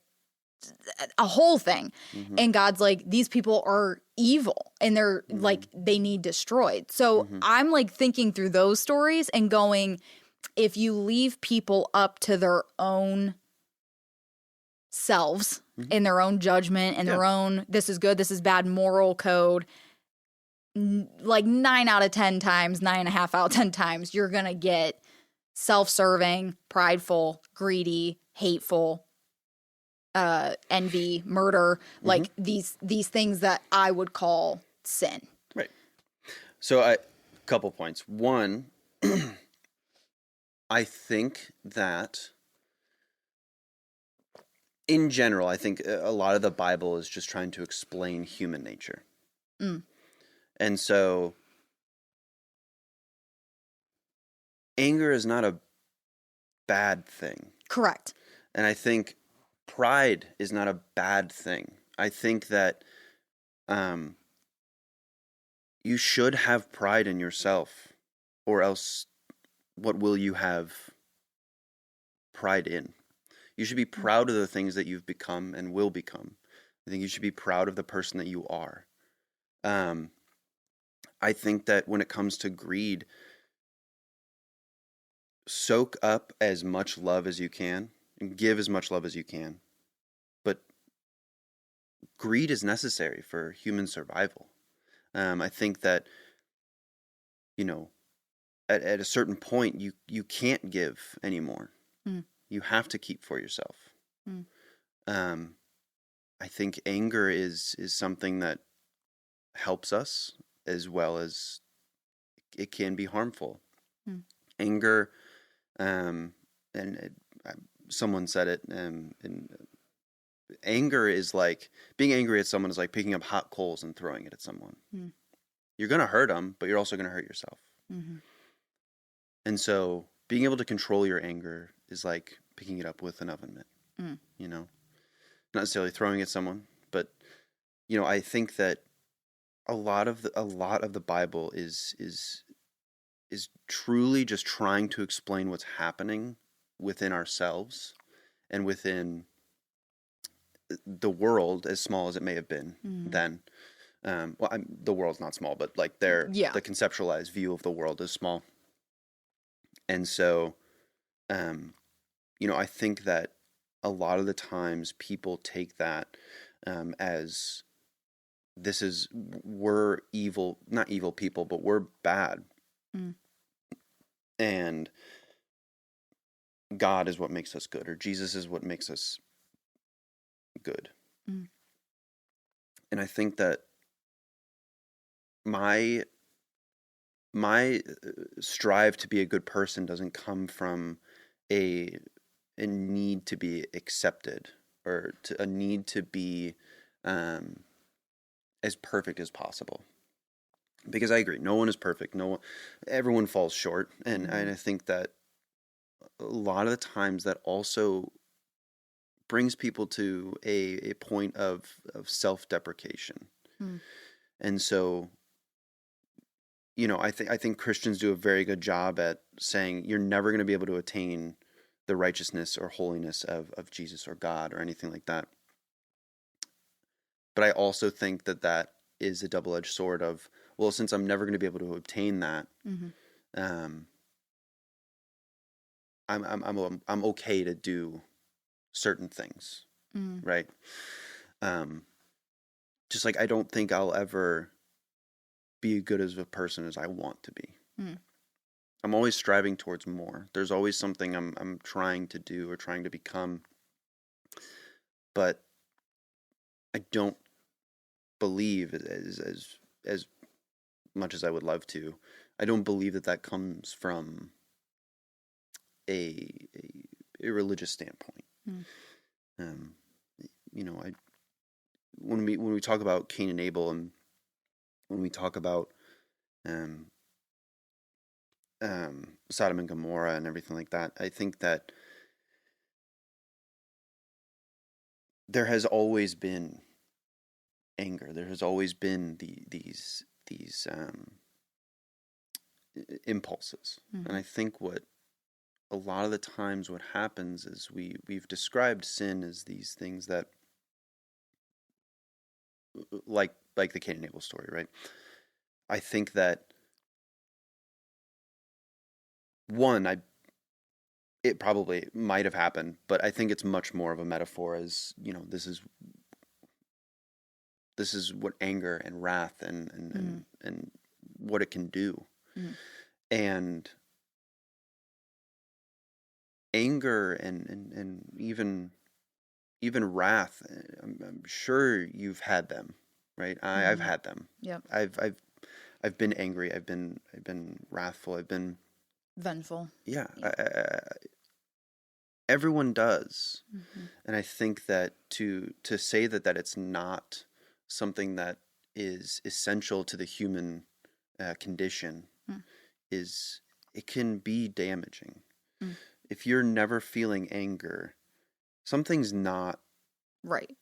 thing. And God's like, these people are evil and they're like, they need destroyed. So I'm like thinking through those stories and going, if you leave people up to their own selves in their own judgment and their own, this is good, this is bad moral code, like 9 out of 10 times, 9.5 out of 10 times, you're going to get self-serving, prideful, greedy, hateful, envy, murder, like these things that I would call sin. Right. So a couple points. One, I think that in general, I think a lot of the Bible is just trying to explain human nature. And so anger is not a bad thing. Correct. And I think pride is not a bad thing. I think that you should have pride in yourself, or else what will you have pride in? You should be proud of the things that you've become and will become. I think you should be proud of the person that you are. I think that when it comes to greed, soak up as much love as you can and give as much love as you can. But greed is necessary for human survival. I think that, at a certain point, you can't give anymore. You have to keep for yourself. I think anger is something that helps us as well as it can be harmful. Hmm. Anger, someone said it, anger is like, being angry at someone is like picking up hot coals and throwing it at someone. Hmm. You're going to hurt them, but you're also going to hurt yourself. Mm-hmm. And so being able to control your anger is like picking it up with an oven mitt, you know, not necessarily throwing at someone, but, you know, I think that a lot of the Bible is truly just trying to explain what's happening within ourselves and within the world, as small as it may have been then. The world's not small, but like the conceptualized view of the world is small. And so, you know, I think that a lot of the times people take that as we're evil, not evil people, but we're bad. And God is what makes us good, or Jesus is what makes us good. And I think that my strive to be a good person doesn't come from a need to be accepted, or a need to be as perfect as possible. Because I agree, no one is perfect. Everyone falls short, and I think that a lot of the times that also brings people to a point of self-deprecation. And so, you know, I think Christians do a very good job at saying you're never going to be able to attain the righteousness or holiness of Jesus or God or anything like that. But I also think that is a double-edged sword of, well, since I'm never going to be able to obtain that, I'm okay to do certain things, right? Just like I don't think I'll ever be as good as a person as I want to be. I'm always striving towards more. There's always something I'm trying to do or trying to become, but I don't believe as much as I would love to. I don't believe that comes from a religious standpoint. You know, when we talk about Cain and Abel, and when we talk about Sodom and Gomorrah and everything like that, I think that there has always been anger. There has always been these impulses, and I think what a lot of the times what happens is we've described sin as these things that, like the Cain and Abel story, right? I think that it probably might have happened, but I think it's much more of a metaphor, as, you know, this is what anger and wrath and what it can do. And anger and even wrath, I'm sure you've had them, right? I've had them. Yep. I've been angry. I've been wrathful. I've been vengeful. Yeah. Everyone does. And I think that to say that it's not something that is essential to the human condition it can be damaging. If you're never feeling anger, something's not right.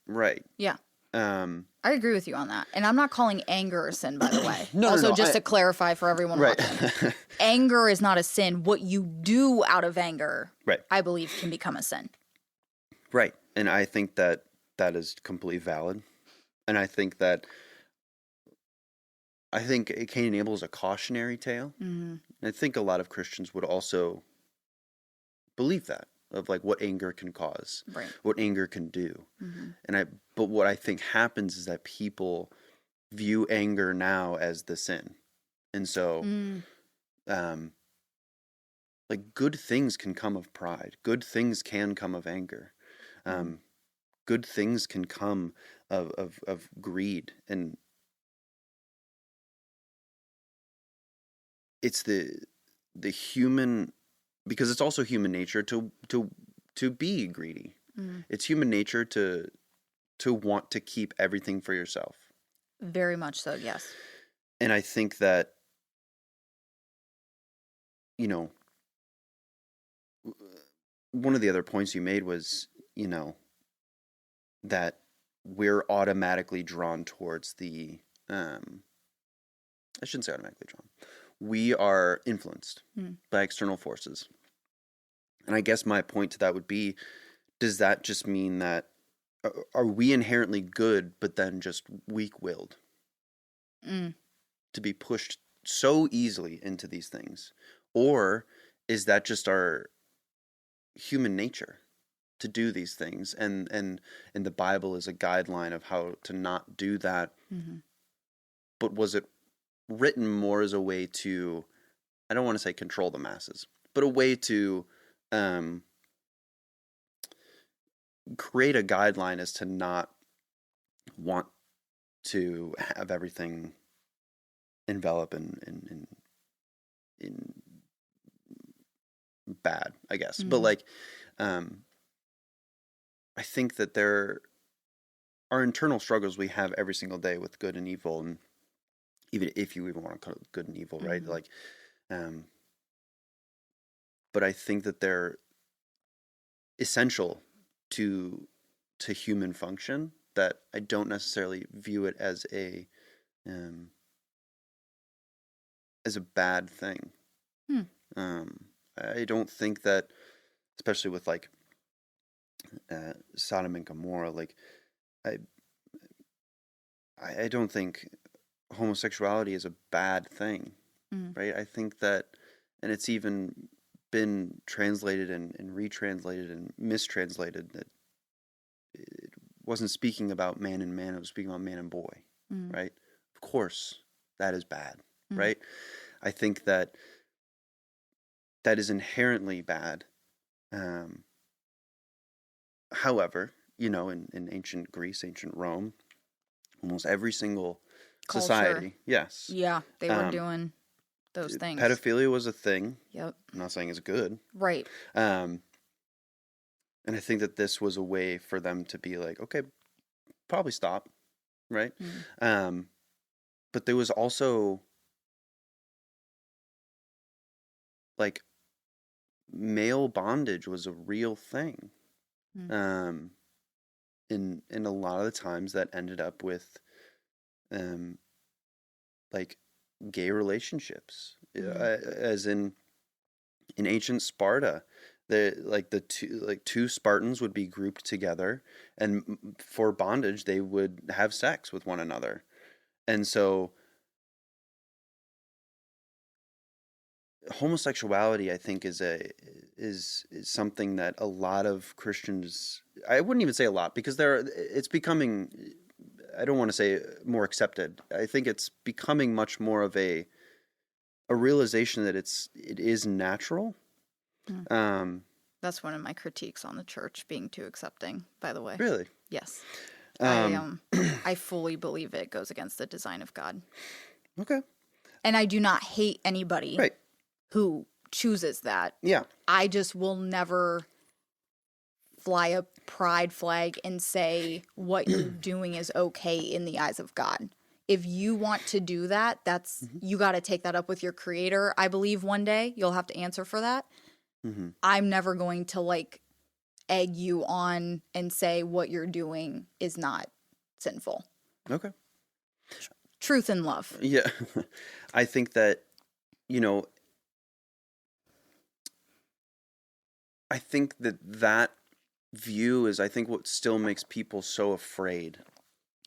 Yeah. I agree with you on that. And I'm not calling anger a sin, by the way. No, to clarify for everyone watching. Anger is not a sin. What you do out of anger, I believe, can become a sin. Right. And I think that is completely valid. And I think Cain and Abel is a cautionary tale. And I think a lot of Christians would also believe that, of like what anger can cause, what anger can do. But what I think happens is that people view anger now as the sin. And so, like, good things can come of pride. Good things can come of anger. Good things can come of greed. And it's the human, because it's also human nature to be greedy. It's human nature to want to keep everything for yourself. Very much so, yes. And I think that, one of the other points you made was, that we're automatically drawn towards I shouldn't say automatically drawn. We are influenced by external forces. And I guess my point to that would be, does that just mean that, are we inherently good, but then just weak-willed to be pushed so easily into these things? Or is that just our human nature to do these things? And the Bible is a guideline of how to not do that. But was it written more as a way to, I don't want to say control the masses, but a way to create a guideline as to not want to have everything envelop in bad, I guess. But like, I think that there are internal struggles we have every single day with good and evil, and even if you even want to call it good and evil, right? Like, but I think that they're essential to human function, that I don't necessarily view it as a bad thing. I don't think that, especially with like Sodom and Gomorrah, like I don't think homosexuality is a bad thing, right? I think that, and it's even been translated and retranslated and mistranslated, that it wasn't speaking about man and man, it was speaking about man and boy, right? Of course, that is bad, right? I think that is inherently bad. However, in ancient Greece, ancient Rome, almost every single society, yes. Yeah, they were doing those things. Pedophilia was a thing. Yep. I'm not saying it's good. Right. And I think that this was a way for them to be like, okay, probably stop, right? But there was also like male bondage was a real thing. And a lot of the times that ended up with like gay relationships, as in ancient Sparta, two Spartans would be grouped together, and for bondage they would have sex with one another. And so homosexuality, I think, is something that a lot of Christians, I wouldn't even say a lot, because it's becoming, I don't want to say more accepted. I think it's becoming much more of a realization that it is natural. That's one of my critiques on the church, being too accepting, by the way. Really? Yes. I fully believe it goes against the design of God. Okay. And I do not hate anybody who chooses that. Yeah. I just will never fly a pride flag and say what you're doing is okay in the eyes of God. If you want to do that, that's you got to take that up with your creator. I believe one day you'll have to answer for that. I'm never going to like egg you on and say what you're doing is not sinful. Okay. Truth and love. Yeah. I think that, I think that view is, I think, what still makes people so afraid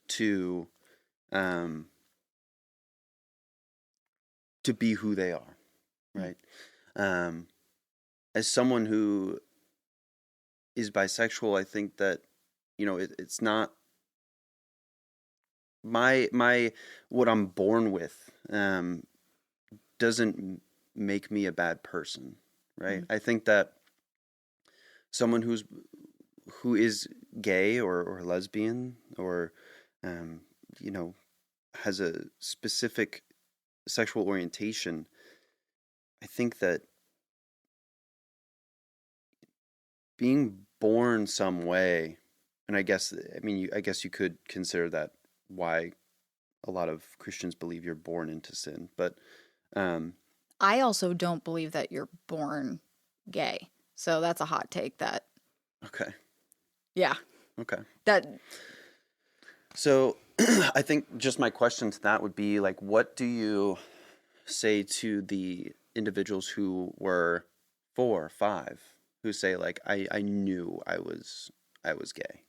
to be who they are, right? As someone who is bisexual, I think that, it's not my what I'm born with doesn't make me a bad person, right? I think that someone who is gay or lesbian or has a specific sexual orientation I think that being born some way, and I guess you could consider that why a lot of Christians believe you're born into sin, but I also don't believe that you're born gay. So that's a hot take that, okay. yeah. Okay. That So I think just my question to that would be like, what do you say to the individuals who were 4, 5, who say like, I knew I was gay?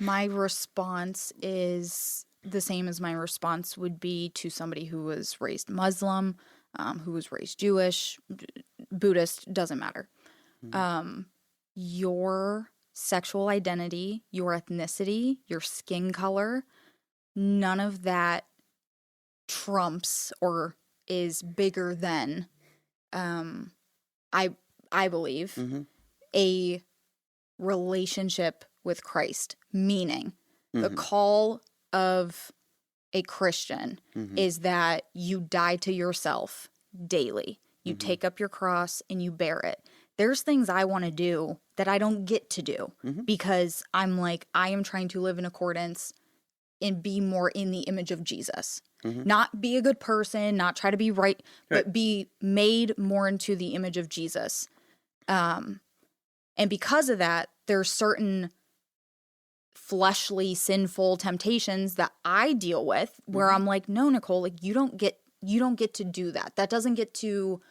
my response is the same as my response would be to somebody who was raised Muslim, who was raised Jewish, Buddhist, doesn't matter. Your sexual identity, your ethnicity, your skin color, none of that trumps or is bigger than, I believe, a relationship with Christ. Meaning, the call of a Christian is that you die to yourself daily. You take up your cross and you bear it. There's things I want to do that I don't get to do because I'm like, I am trying to live in accordance and be more in the image of Jesus. Not be a good person, not try to be right, but be made more into the image of Jesus. And because of that, there's certain fleshly, sinful temptations that I deal with where I'm like, no, Nicole, like you don't get to do that. That doesn't get to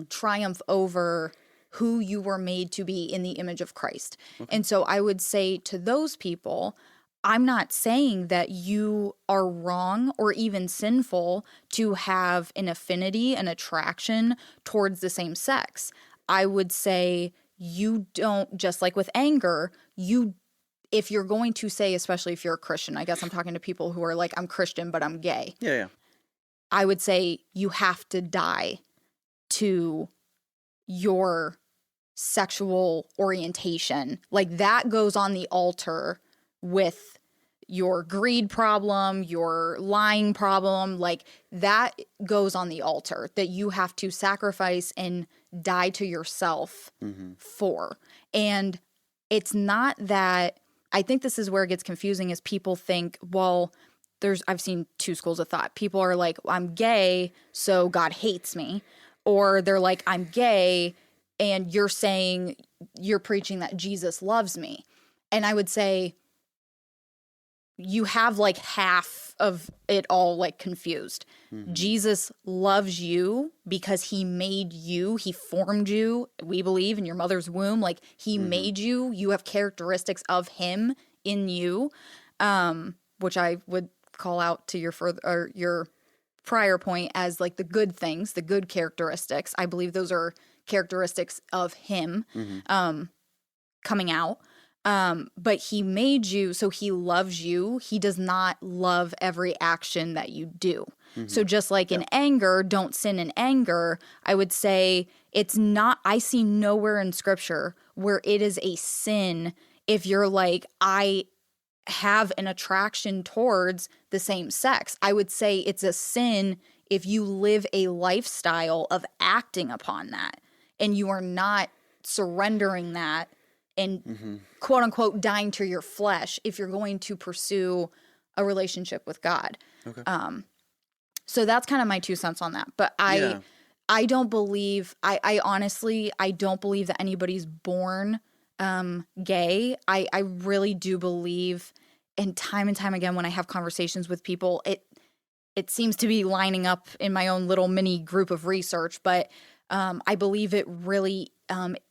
triumph over who you were made to be in the image of Christ. And so I would say to those people, I'm not saying that you are wrong or even sinful to have an affinity, an attraction towards the same sex. I would say you don't, just like with anger, if you're going to say, especially if you're a Christian, I guess I'm talking to people who are like, I'm Christian, but I'm gay. Yeah. I would say you have to die to your sexual orientation. Like that goes on the altar with your greed problem, your lying problem, like that goes on the altar that you have to sacrifice and die to yourself for. And it's not that, I think this is where it gets confusing is people think, well, I've seen two schools of thought. People are like, I'm gay, so God hates me. Or they're like, I'm gay, and you're preaching that Jesus loves me. And I would say, you have like half of it all like confused. Jesus loves you because he made you, he formed you, we believe, in your mother's womb. Like he made you, you have characteristics of him in you, which I would call out to your prior point as like the good things, the good characteristics. I believe those are characteristics of him coming out. But he made you, so he loves you. He does not love every action that you do. So just like in anger, don't sin in anger, I would say it's not, I see nowhere in scripture where it is a sin if you're like, I have an attraction towards the same sex. I would say it's a sin if you live a lifestyle of acting upon that and you are not surrendering that and quote unquote dying to your flesh if you're going to pursue a relationship with God. Okay. So that's kind of my 2 cents on that. But I don't believe, I honestly, I don't believe that anybody's born gay. I really do believe, and time again when I have conversations with people, it seems to be lining up in my own little mini group of research, but I believe it really,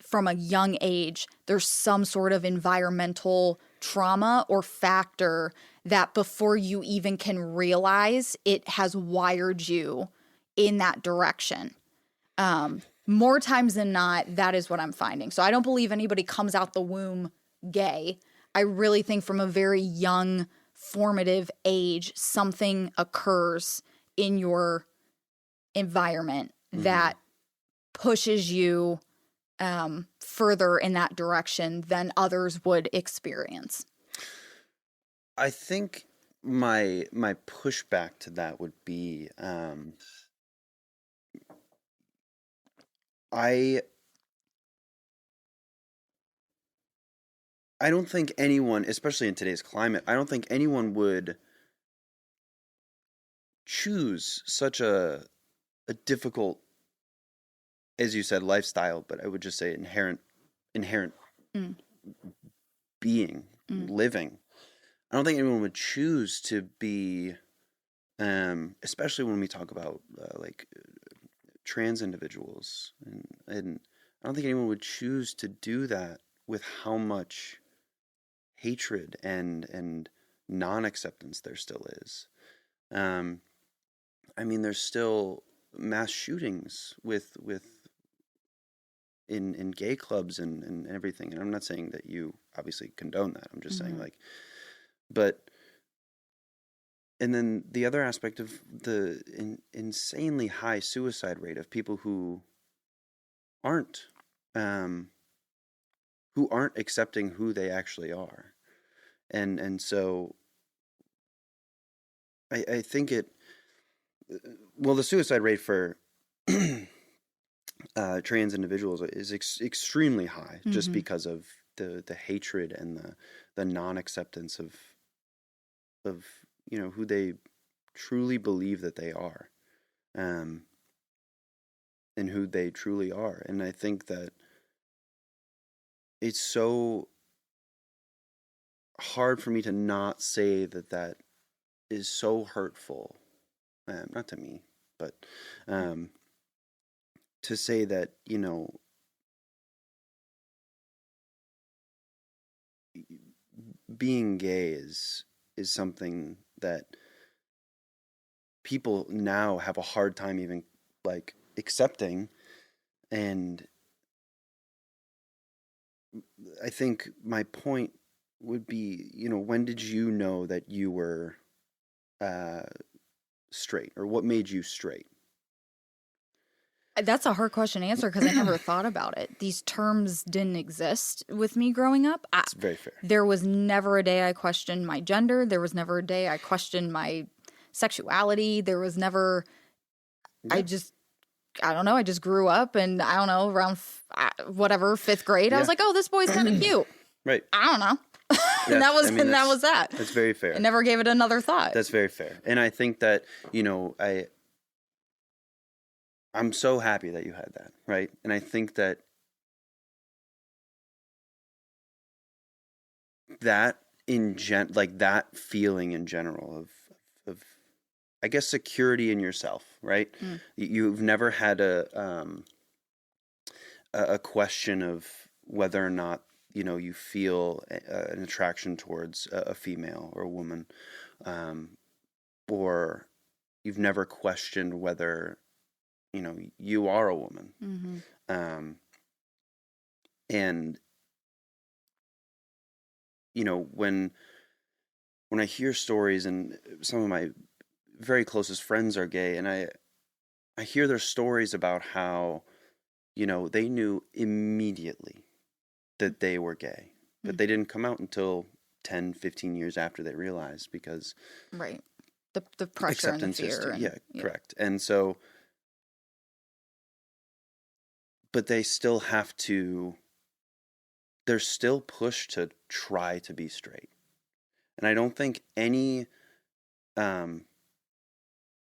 from a young age, there's some sort of environmental trauma or factor that before you even can realize it has wired you in that direction. More times than not, that is what I'm finding. So I don't believe anybody comes out the womb gay. I really think from a very young, formative age, something occurs in your environment that pushes you further in that direction than others would experience. I think my pushback to that would be I don't think anyone, especially in today's climate, I don't think anyone would choose such a difficult, as you said, lifestyle, but I would just say inherent Mm. being, living. I don't think anyone would choose to be, especially when we talk about like trans individuals, and I don't think anyone would choose to do that with how much hatred and non-acceptance there still is. I mean, there's still mass shootings in gay clubs and everything. And I'm not saying that you obviously condone that. I'm just saying, like, but, and then the other aspect of the insanely high suicide rate of people who aren't accepting who they actually are. And so I think the suicide rate for trans individuals is extremely high, just because of the hatred and the non-acceptance of who they truly believe that they are, and who they truly are. And I think that it's so hard for me to not say that is so hurtful, not to me, but to say that, being gay is something that people now have a hard time even like accepting. And I think my point would be, when did you know that you were straight, or what made you straight? That's a hard question to answer because I never thought about it. These terms didn't exist with me growing up. It's very fair. There was never a day I questioned my gender. There was never a day I questioned my sexuality. There was never, I don't know. I just grew up, and I don't know, around fifth grade, I was like, oh, this boy's kind of cute. Right. I don't know. And that was that. That's very fair. I never gave it another thought. That's very fair. And I think that, I'm so happy that you had that, right? And I think that that that feeling in general of I guess security in yourself, right? You've never had a question of whether or not you feel an attraction towards a female or a woman, or you've never questioned whether you are a woman. And when I hear stories, and some of my very closest friends are gay, and I hear their stories about how they knew immediately that they were gay, but they didn't come out until 10, 15 years after they realized, because right, the pressure and the fear. Correct. And so, but they still they're still pushed to try to be straight. And I don't think any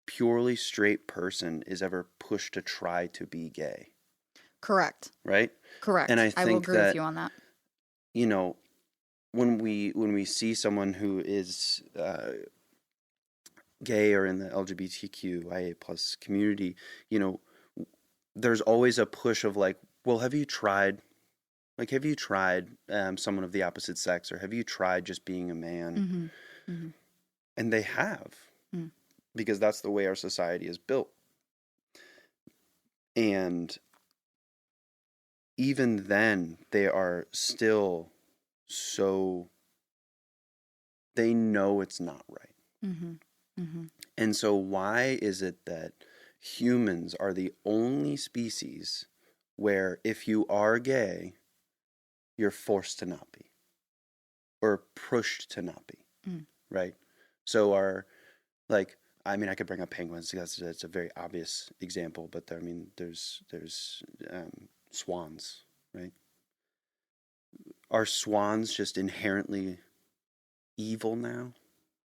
purely straight person is ever pushed to try to be gay. Correct. Right? Correct. And I think will agree with you on that. When we see someone who is gay or in the LGBTQIA plus community, there's always a push of like, well, have you tried someone of the opposite sex, or have you tried just being a man? And they have, because that's the way our society is built. And even then, they are still they know it's not right. And so why is it that humans are the only species where if you are gay, you're forced to not be, or pushed to not be, right? So I mean, I could bring up penguins because that's a very obvious example, but I mean, there's swans, right? Are swans just inherently evil now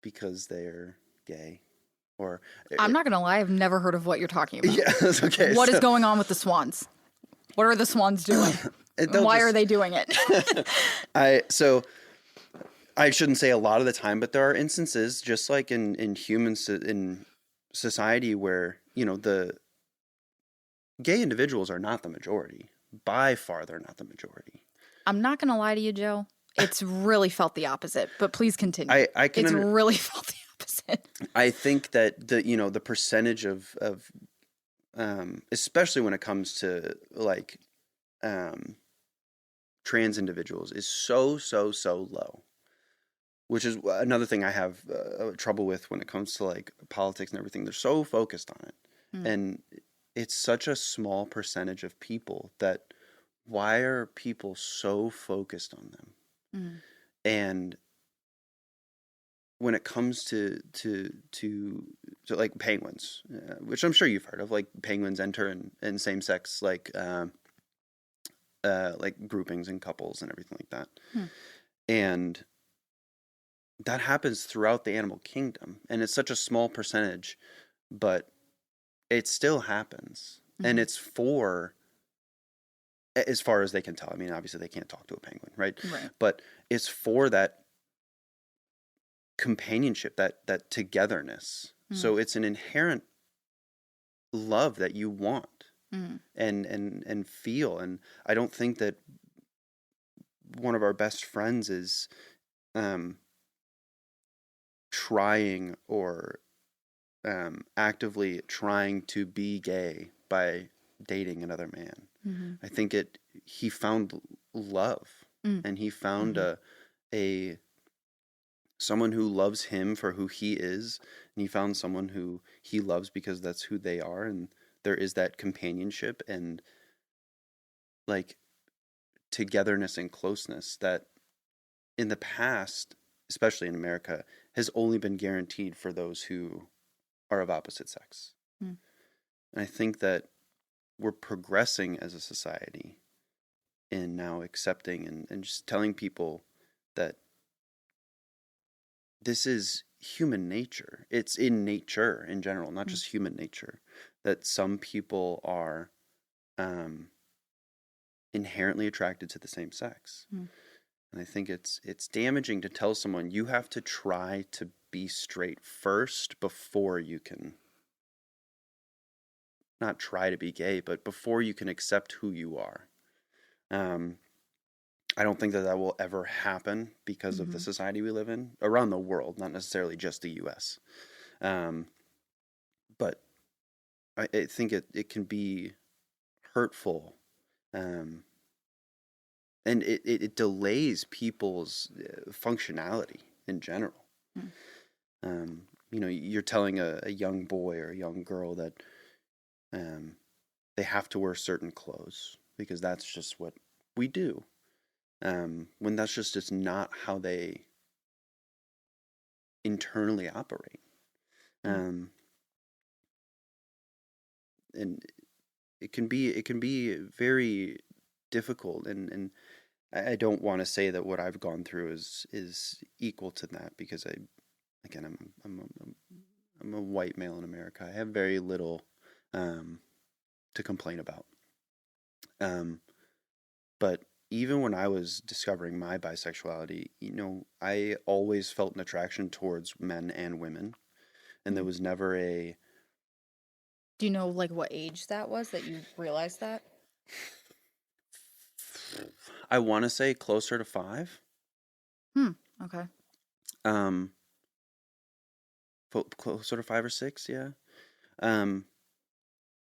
because they're gay? Or I'm not going to lie. I've never heard of what you're talking about. yeah, that's okay. What is going on with the swans? What are the swans doing? Why are they doing it? I shouldn't say a lot of the time, but there are instances, just like in humans in society, where the gay individuals are not the majority. By far, they're not the majority. I'm not going to lie to you, Joe. It's really felt the opposite, but please continue. It's really felt the opposite. I think that the percentage of especially when it comes to like trans individuals is so low, which is another thing I have trouble with when it comes to like politics and everything. They're so focused on it, and it's such a small percentage of people that why are people so focused on them? And when it comes to like penguins, which I'm sure you've heard of, like penguins enter in same sex like groupings and couples and everything like that, and that happens throughout the animal kingdom, and it's such a small percentage, but it still happens, and it's for, as far as they can tell. I mean, obviously they can't talk to a penguin, right? But it's for that companionship, that togetherness. So it's an inherent love that you want and feel. And I don't think that one of our best friends is trying or actively trying to be gay by dating another man. I think he found love, and he found a someone who loves him for who he is, and he found someone who he loves because that's who they are, and there is that companionship and like togetherness and closeness that in the past, especially in America, has only been guaranteed for those who are of opposite sex. And I think that we're progressing as a society in now accepting and just telling people that this is human nature. It's in nature in general, not just human nature, that some people are inherently attracted to the same sex. And I think it's damaging to tell someone you have to try to be straight first before you can not try to be gay, but before you can accept who you are. I don't think that will ever happen because of the society we live in around the world, not necessarily just the U.S. But I think it can be hurtful, and it delays people's functionality in general. You're telling a young boy or a young girl that they have to wear certain clothes because that's just what we do. When that's just not how they internally operate. And it can be very difficult, and I don't want to say that what I've gone through is equal to that, because I'm a white male in America. I have very little to complain about. But even when I was discovering my bisexuality, I always felt an attraction towards men and women, and there was never a... Do you know like what age that was that you realized that? I want to say closer to 5. Okay. Closer to 5 or 6, yeah.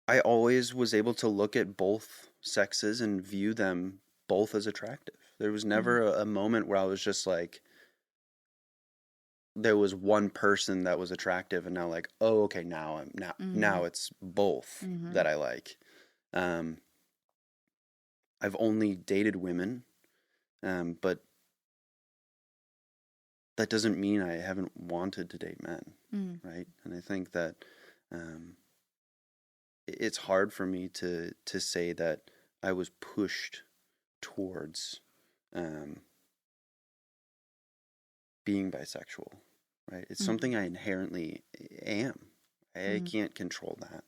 I always was able to look at both sexes and view them both as attractive. There was never a moment where I was just like, there was one person that was attractive and now like, oh, okay, now it's both that I like. I've only dated women, but that doesn't mean I haven't wanted to date men. right? And I think that it's hard for me to say that I was pushed towards being bisexual, right? It's something I inherently am. I can't control that.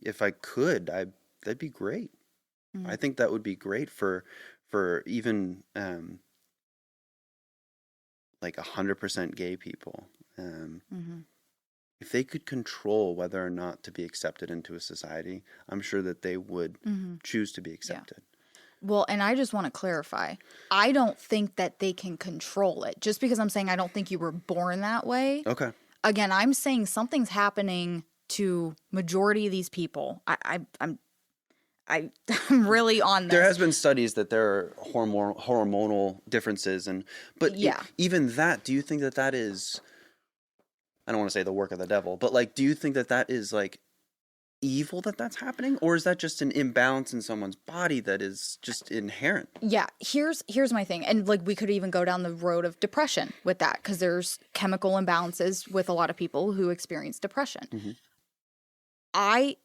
If I could, that'd be great. I think that would be great for even like 100% gay people. If they could control whether or not to be accepted into a society, I'm sure that they would choose to be accepted. Yeah. Well, and I just want to clarify. I don't think that they can control it. Just because I'm saying I don't think you were born that way. Okay. Again, I'm saying something's happening to majority of these people. I'm really on this. There has been studies that there are hormonal differences, but even that, do you think that is, I don't want to say the work of the devil, but like, do you think that is like evil that's happening, or is that just an imbalance in someone's body that is just inherent? Yeah, here's my thing, and like we could even go down the road of depression with that, because there's chemical imbalances with a lot of people who experience depression. I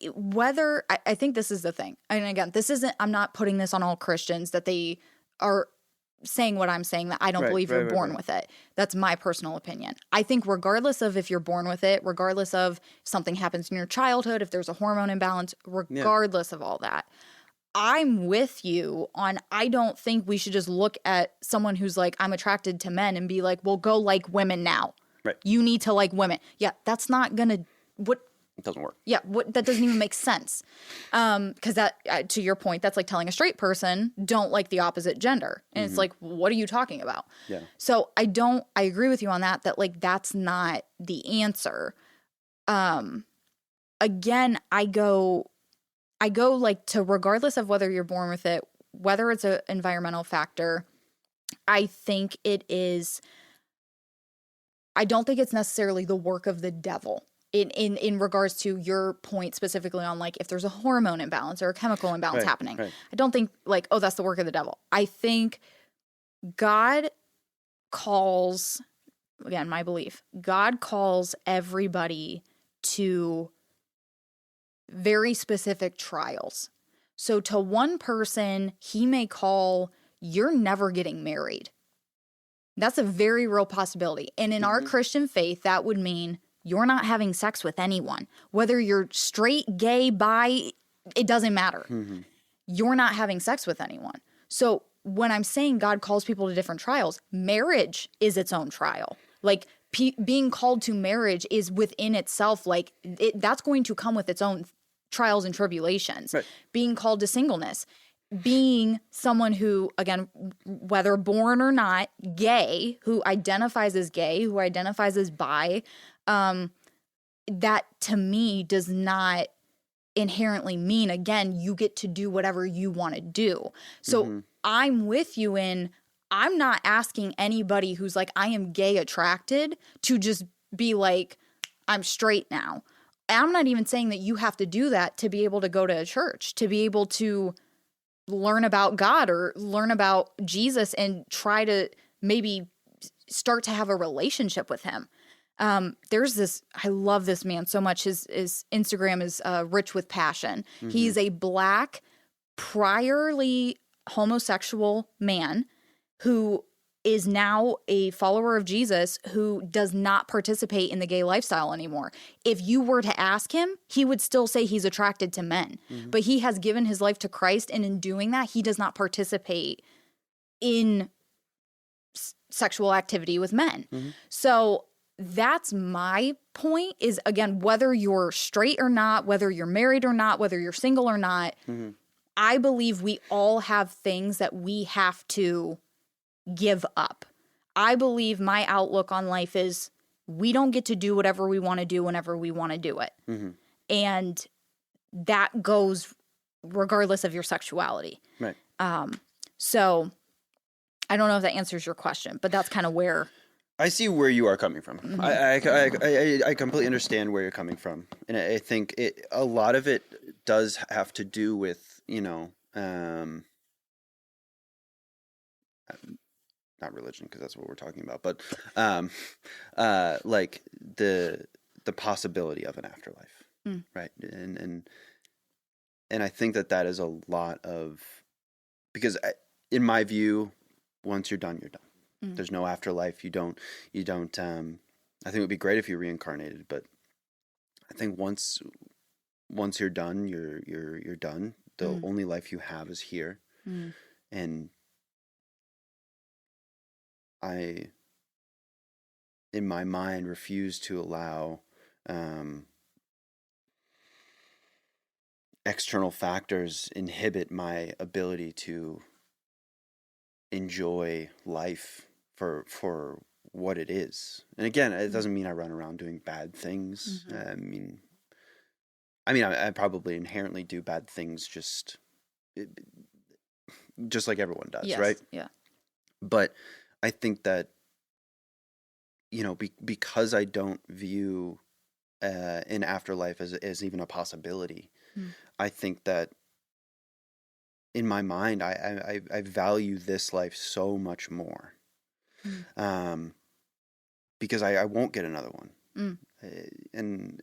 think this is the thing, and again, I'm not putting this on all Christians that they are saying what I'm saying, that I don't believe you're born with it. That's my personal opinion. I think regardless of if you're born with it, regardless of if something happens in your childhood, if there's a hormone imbalance, regardless of all that, I'm with you on, I don't think we should just look at someone who's like, I'm attracted to men and be like, well, go like women now. Right. You need to like women. Yeah, that's not going to, it doesn't work. Yeah, that doesn't even make sense. Because that, to your point, that's like telling a straight person, don't like the opposite gender. And it's like, what are you talking about? Yeah. So I agree with you on that like that's not the answer. Again, I go like to, regardless of whether you're born with it, whether it's an environmental factor, I think it is, I don't think it's necessarily the work of the devil. In regards to your point specifically on like if there's a hormone imbalance or a chemical imbalance happening. Right. I don't think like, oh, that's the work of the devil. I think God calls, again, my belief, God calls everybody to very specific trials. So to one person, he may call, you're never getting married. That's a very real possibility. And in our Christian faith, that would mean you're not having sex with anyone. Whether you're straight, gay, bi, it doesn't matter. You're not having sex with anyone. So when I'm saying God calls people to different trials, marriage is its own trial. Like being called to marriage is within itself, like that's going to come with its own trials and tribulations. Right. Being called to singleness, being someone who, again, whether born or not, gay, who identifies as gay, who identifies as bi, that to me does not inherently mean, again, you get to do whatever you want to do. So I'm with you in, I'm not asking anybody who's like, I am gay attracted to just be like, I'm straight now. I'm not even saying that you have to do that to be able to go to a church, to be able to learn about God or learn about Jesus and try to maybe start to have a relationship with him. There's this, I love this man so much. His Instagram is Rich with Passion. He's a Black, priorly homosexual man who is now a follower of Jesus who does not participate in the gay lifestyle anymore. If you were to ask him, he would still say he's attracted to men. But he has given his life to Christ, and in doing that, he does not participate in sexual activity with men. So that's my point is, again, whether you're straight or not, whether you're married or not, whether you're single or not, I believe we all have things that we have to give up. I believe my outlook on life is we don't get to do whatever we want to do whenever we want to do it. And that goes regardless of your sexuality. Right. So I don't know if that answers your question, but that's kind of where I see where you are coming from. I completely understand where you're coming from. And I think a lot of it does have to do with, not religion, because that's what we're talking about, but like the possibility of an afterlife, right? And I think that is a lot of, because in my view, once you're done, you're done. There's no afterlife. You don't. I think it would be great if you reincarnated, but I think once you're done, you're done. The only life you have is here, and I, in my mind, refuse to allow external factors inhibit my ability to enjoy life for what it is. And again, it doesn't mean I run around doing bad things. I probably inherently do bad things just like everyone does, yes. right? Yeah. But I think that, because I don't view an afterlife as even a possibility, I think that in my mind, I value this life so much more, because I won't get another one, and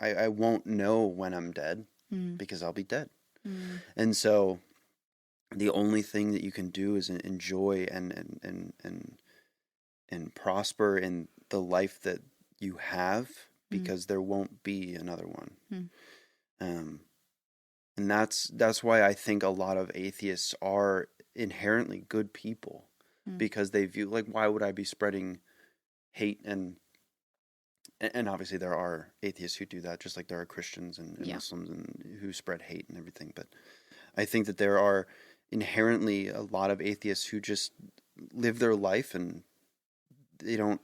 I won't know when I'm dead, because I'll be dead, and so the only thing that you can do is enjoy and prosper in the life that you have, because there won't be another one. And that's why I think a lot of atheists are inherently good people, because they view, like, why would I be spreading hate? And obviously there are atheists who do that, just like there are Christians and Muslims and who spread hate and everything. But I think that there are inherently a lot of atheists who just live their life and they don't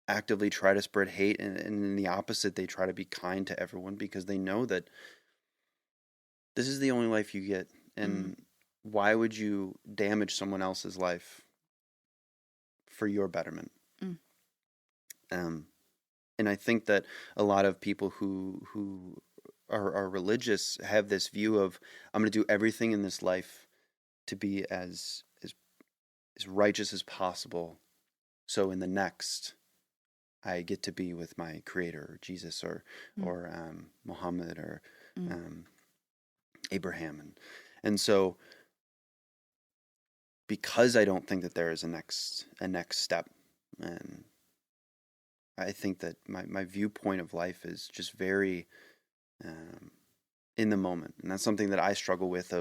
actively try to spread hate. And in the opposite, they try to be kind to everyone, because they know that this is the only life you get, and why would you damage someone else's life for your betterment? And I think that a lot of people who are religious have this view of, I'm going to do everything in this life to be as righteous as possible, so in the next I get to be with my Creator, or Jesus, or Muhammad, or Abraham, and so, because I don't think that there is a next step, and I think that my viewpoint of life is just very in the moment, and that's something that I struggle with.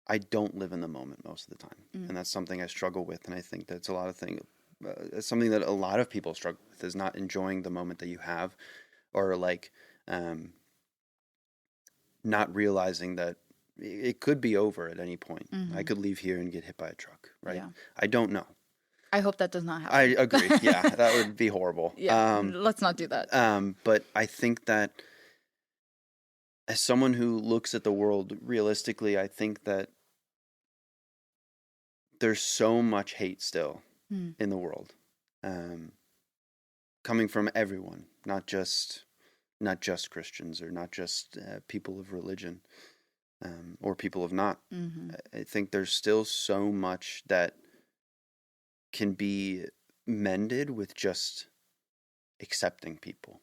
I don't live in the moment most of the time, and that's something I struggle with, and I think that's it's something that a lot of people struggle with, is not enjoying the moment that you have, or like not realizing that it could be over at any point. I could leave here and get hit by a truck, right? Yeah. I don't know. I hope that does not happen. I agree. Yeah, that would be horrible. Yeah, let's not do that. But I think that as someone who looks at the world realistically, I think that there's so much hate still in the world, coming from everyone, not just Christians, or not just people of religion, or people of not. I think there's still so much that can be mended with just accepting people.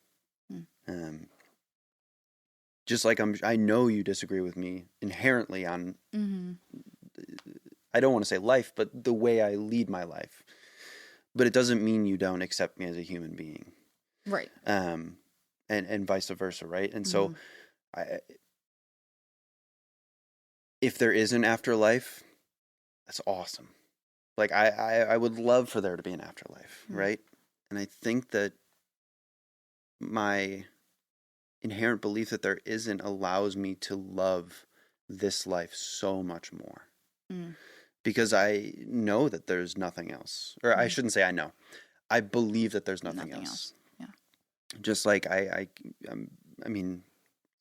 Just like I know you disagree with me inherently on, I don't want to say life, but the way I lead my life. But it doesn't mean you don't accept me as a human being. Right. And vice versa, right? And so if there is an afterlife, that's awesome. Like, I would love for there to be an afterlife, right? And I think that my inherent belief that there isn't allows me to love this life so much more. Because I know that there's nothing else. Or I shouldn't say I know. I believe that there's nothing else. Yeah. Just like I mean,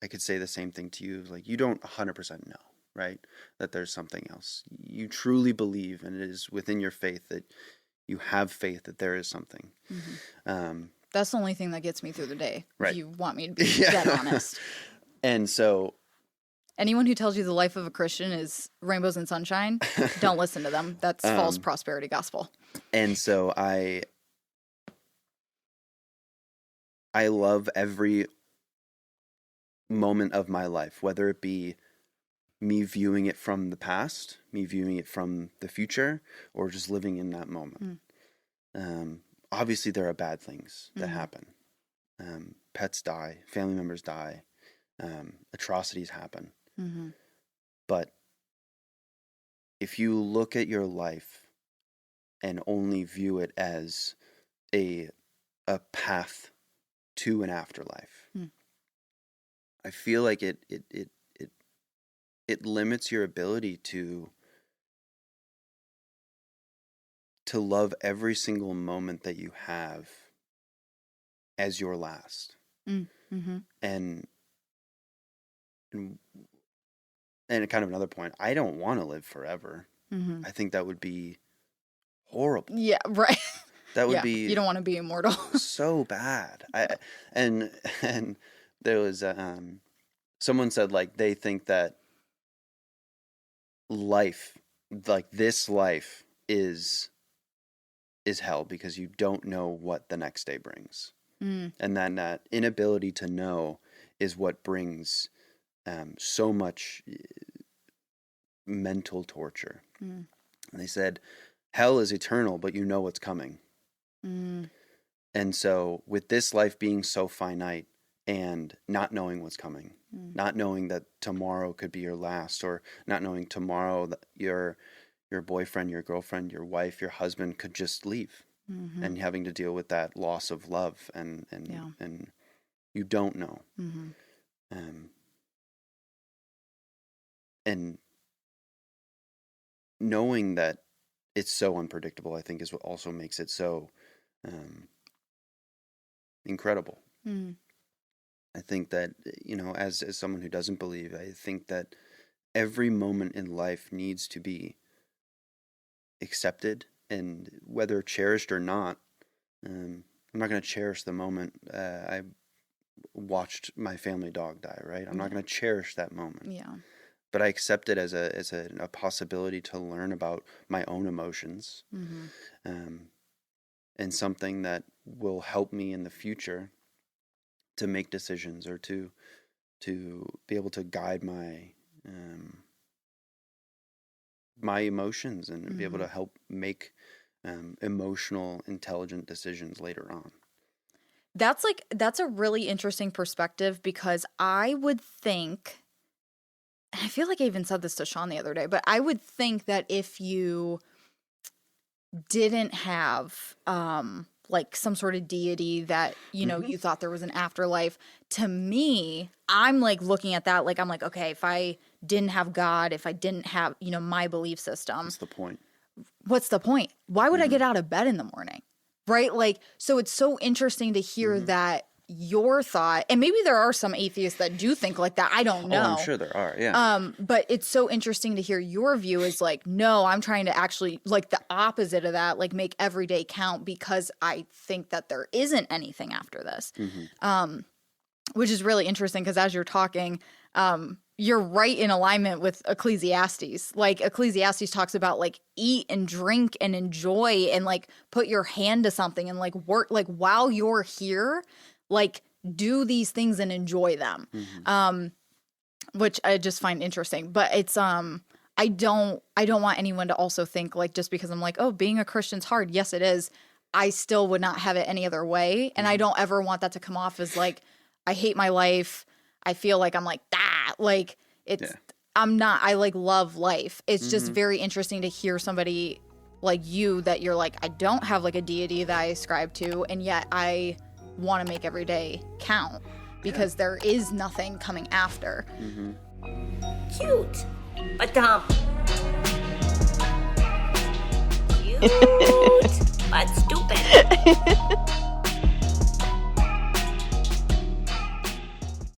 I could say the same thing to you. Like, you don't 100% know, right? That there's something else. You truly believe, and it is within your faith that you have faith that there is something. That's the only thing that gets me through the day. Right. If you want me to be dead honest. And so Anyone who tells you the life of a Christian is rainbows and sunshine, don't listen to them. That's false prosperity gospel. And so I love every moment of my life, whether it be me viewing it from the past, me viewing it from the future, or just living in that moment. Obviously, there are bad things that happen. Pets die, family members die, atrocities happen. But if you look at your life and only view it as a path to an afterlife, I feel like it limits your ability to love every single moment that you have as your last. And kind of another point, I don't want to live forever. I think that would be horrible. Yeah, right. That would be... You don't want to be immortal. So bad. And there was someone said, like, they think that life, like this life, is hell because you don't know what the next day brings. And then that inability to know is what brings so much mental torture. And they said, hell is eternal, but you know what's coming. And so with this life being so finite and not knowing what's coming, not knowing that tomorrow could be your last, or not knowing tomorrow that your boyfriend, your girlfriend, your wife, your husband could just leave, and having to deal with that loss of love and you don't know. And knowing that it's so unpredictable, I think, is what also makes it so incredible. I think that, as someone who doesn't believe, I think that every moment in life needs to be accepted, and whether cherished or not. I'm not going to cherish the moment I watched my family dog die, right? I'm not going to cherish that moment. But I accept it as a possibility to learn about my own emotions, and something that will help me in the future to make decisions, or to be able to guide my my emotions, and be able to help make emotional, intelligent decisions later on. That's a really interesting perspective, because I would think, and I feel like I even said this to Sean the other day, but I would think that if you didn't have like some sort of deity that, you thought there was an afterlife, to me, I'm like looking at that, like, I'm like, okay, if I didn't have God, if I didn't have, my belief system. What's the point? What's the point? Why would I get out of bed in the morning? Right? Like, so it's so interesting to hear that your thought, and maybe there are some atheists that do think like that. I don't know. Oh, I'm sure there are. Yeah. But it's so interesting to hear your view is like, no, I'm trying to actually, like, the opposite of that, like, make every day count, because I think that there isn't anything after this. Which is really interesting, because as you're talking, you're right in alignment with Ecclesiastes. Like, Ecclesiastes talks about, like, eat and drink and enjoy, and, like, put your hand to something, and, like, work, like, while you're here, like, do these things and enjoy them. Which I just find interesting. But it's I don't want anyone to also think, like, just because I'm like, oh, being a Christian's hard. Yes, it is. I still would not have it any other way. And I don't ever want that to come off as like, I hate my life. I feel like I'm like that. Like, it's I'm not. I like love life. It's just very interesting to hear somebody like you, that you're like, I don't have like a deity that I ascribe to, and yet I want to make every day count, because there is nothing coming after. Cute, but dumb. Cute, but stupid.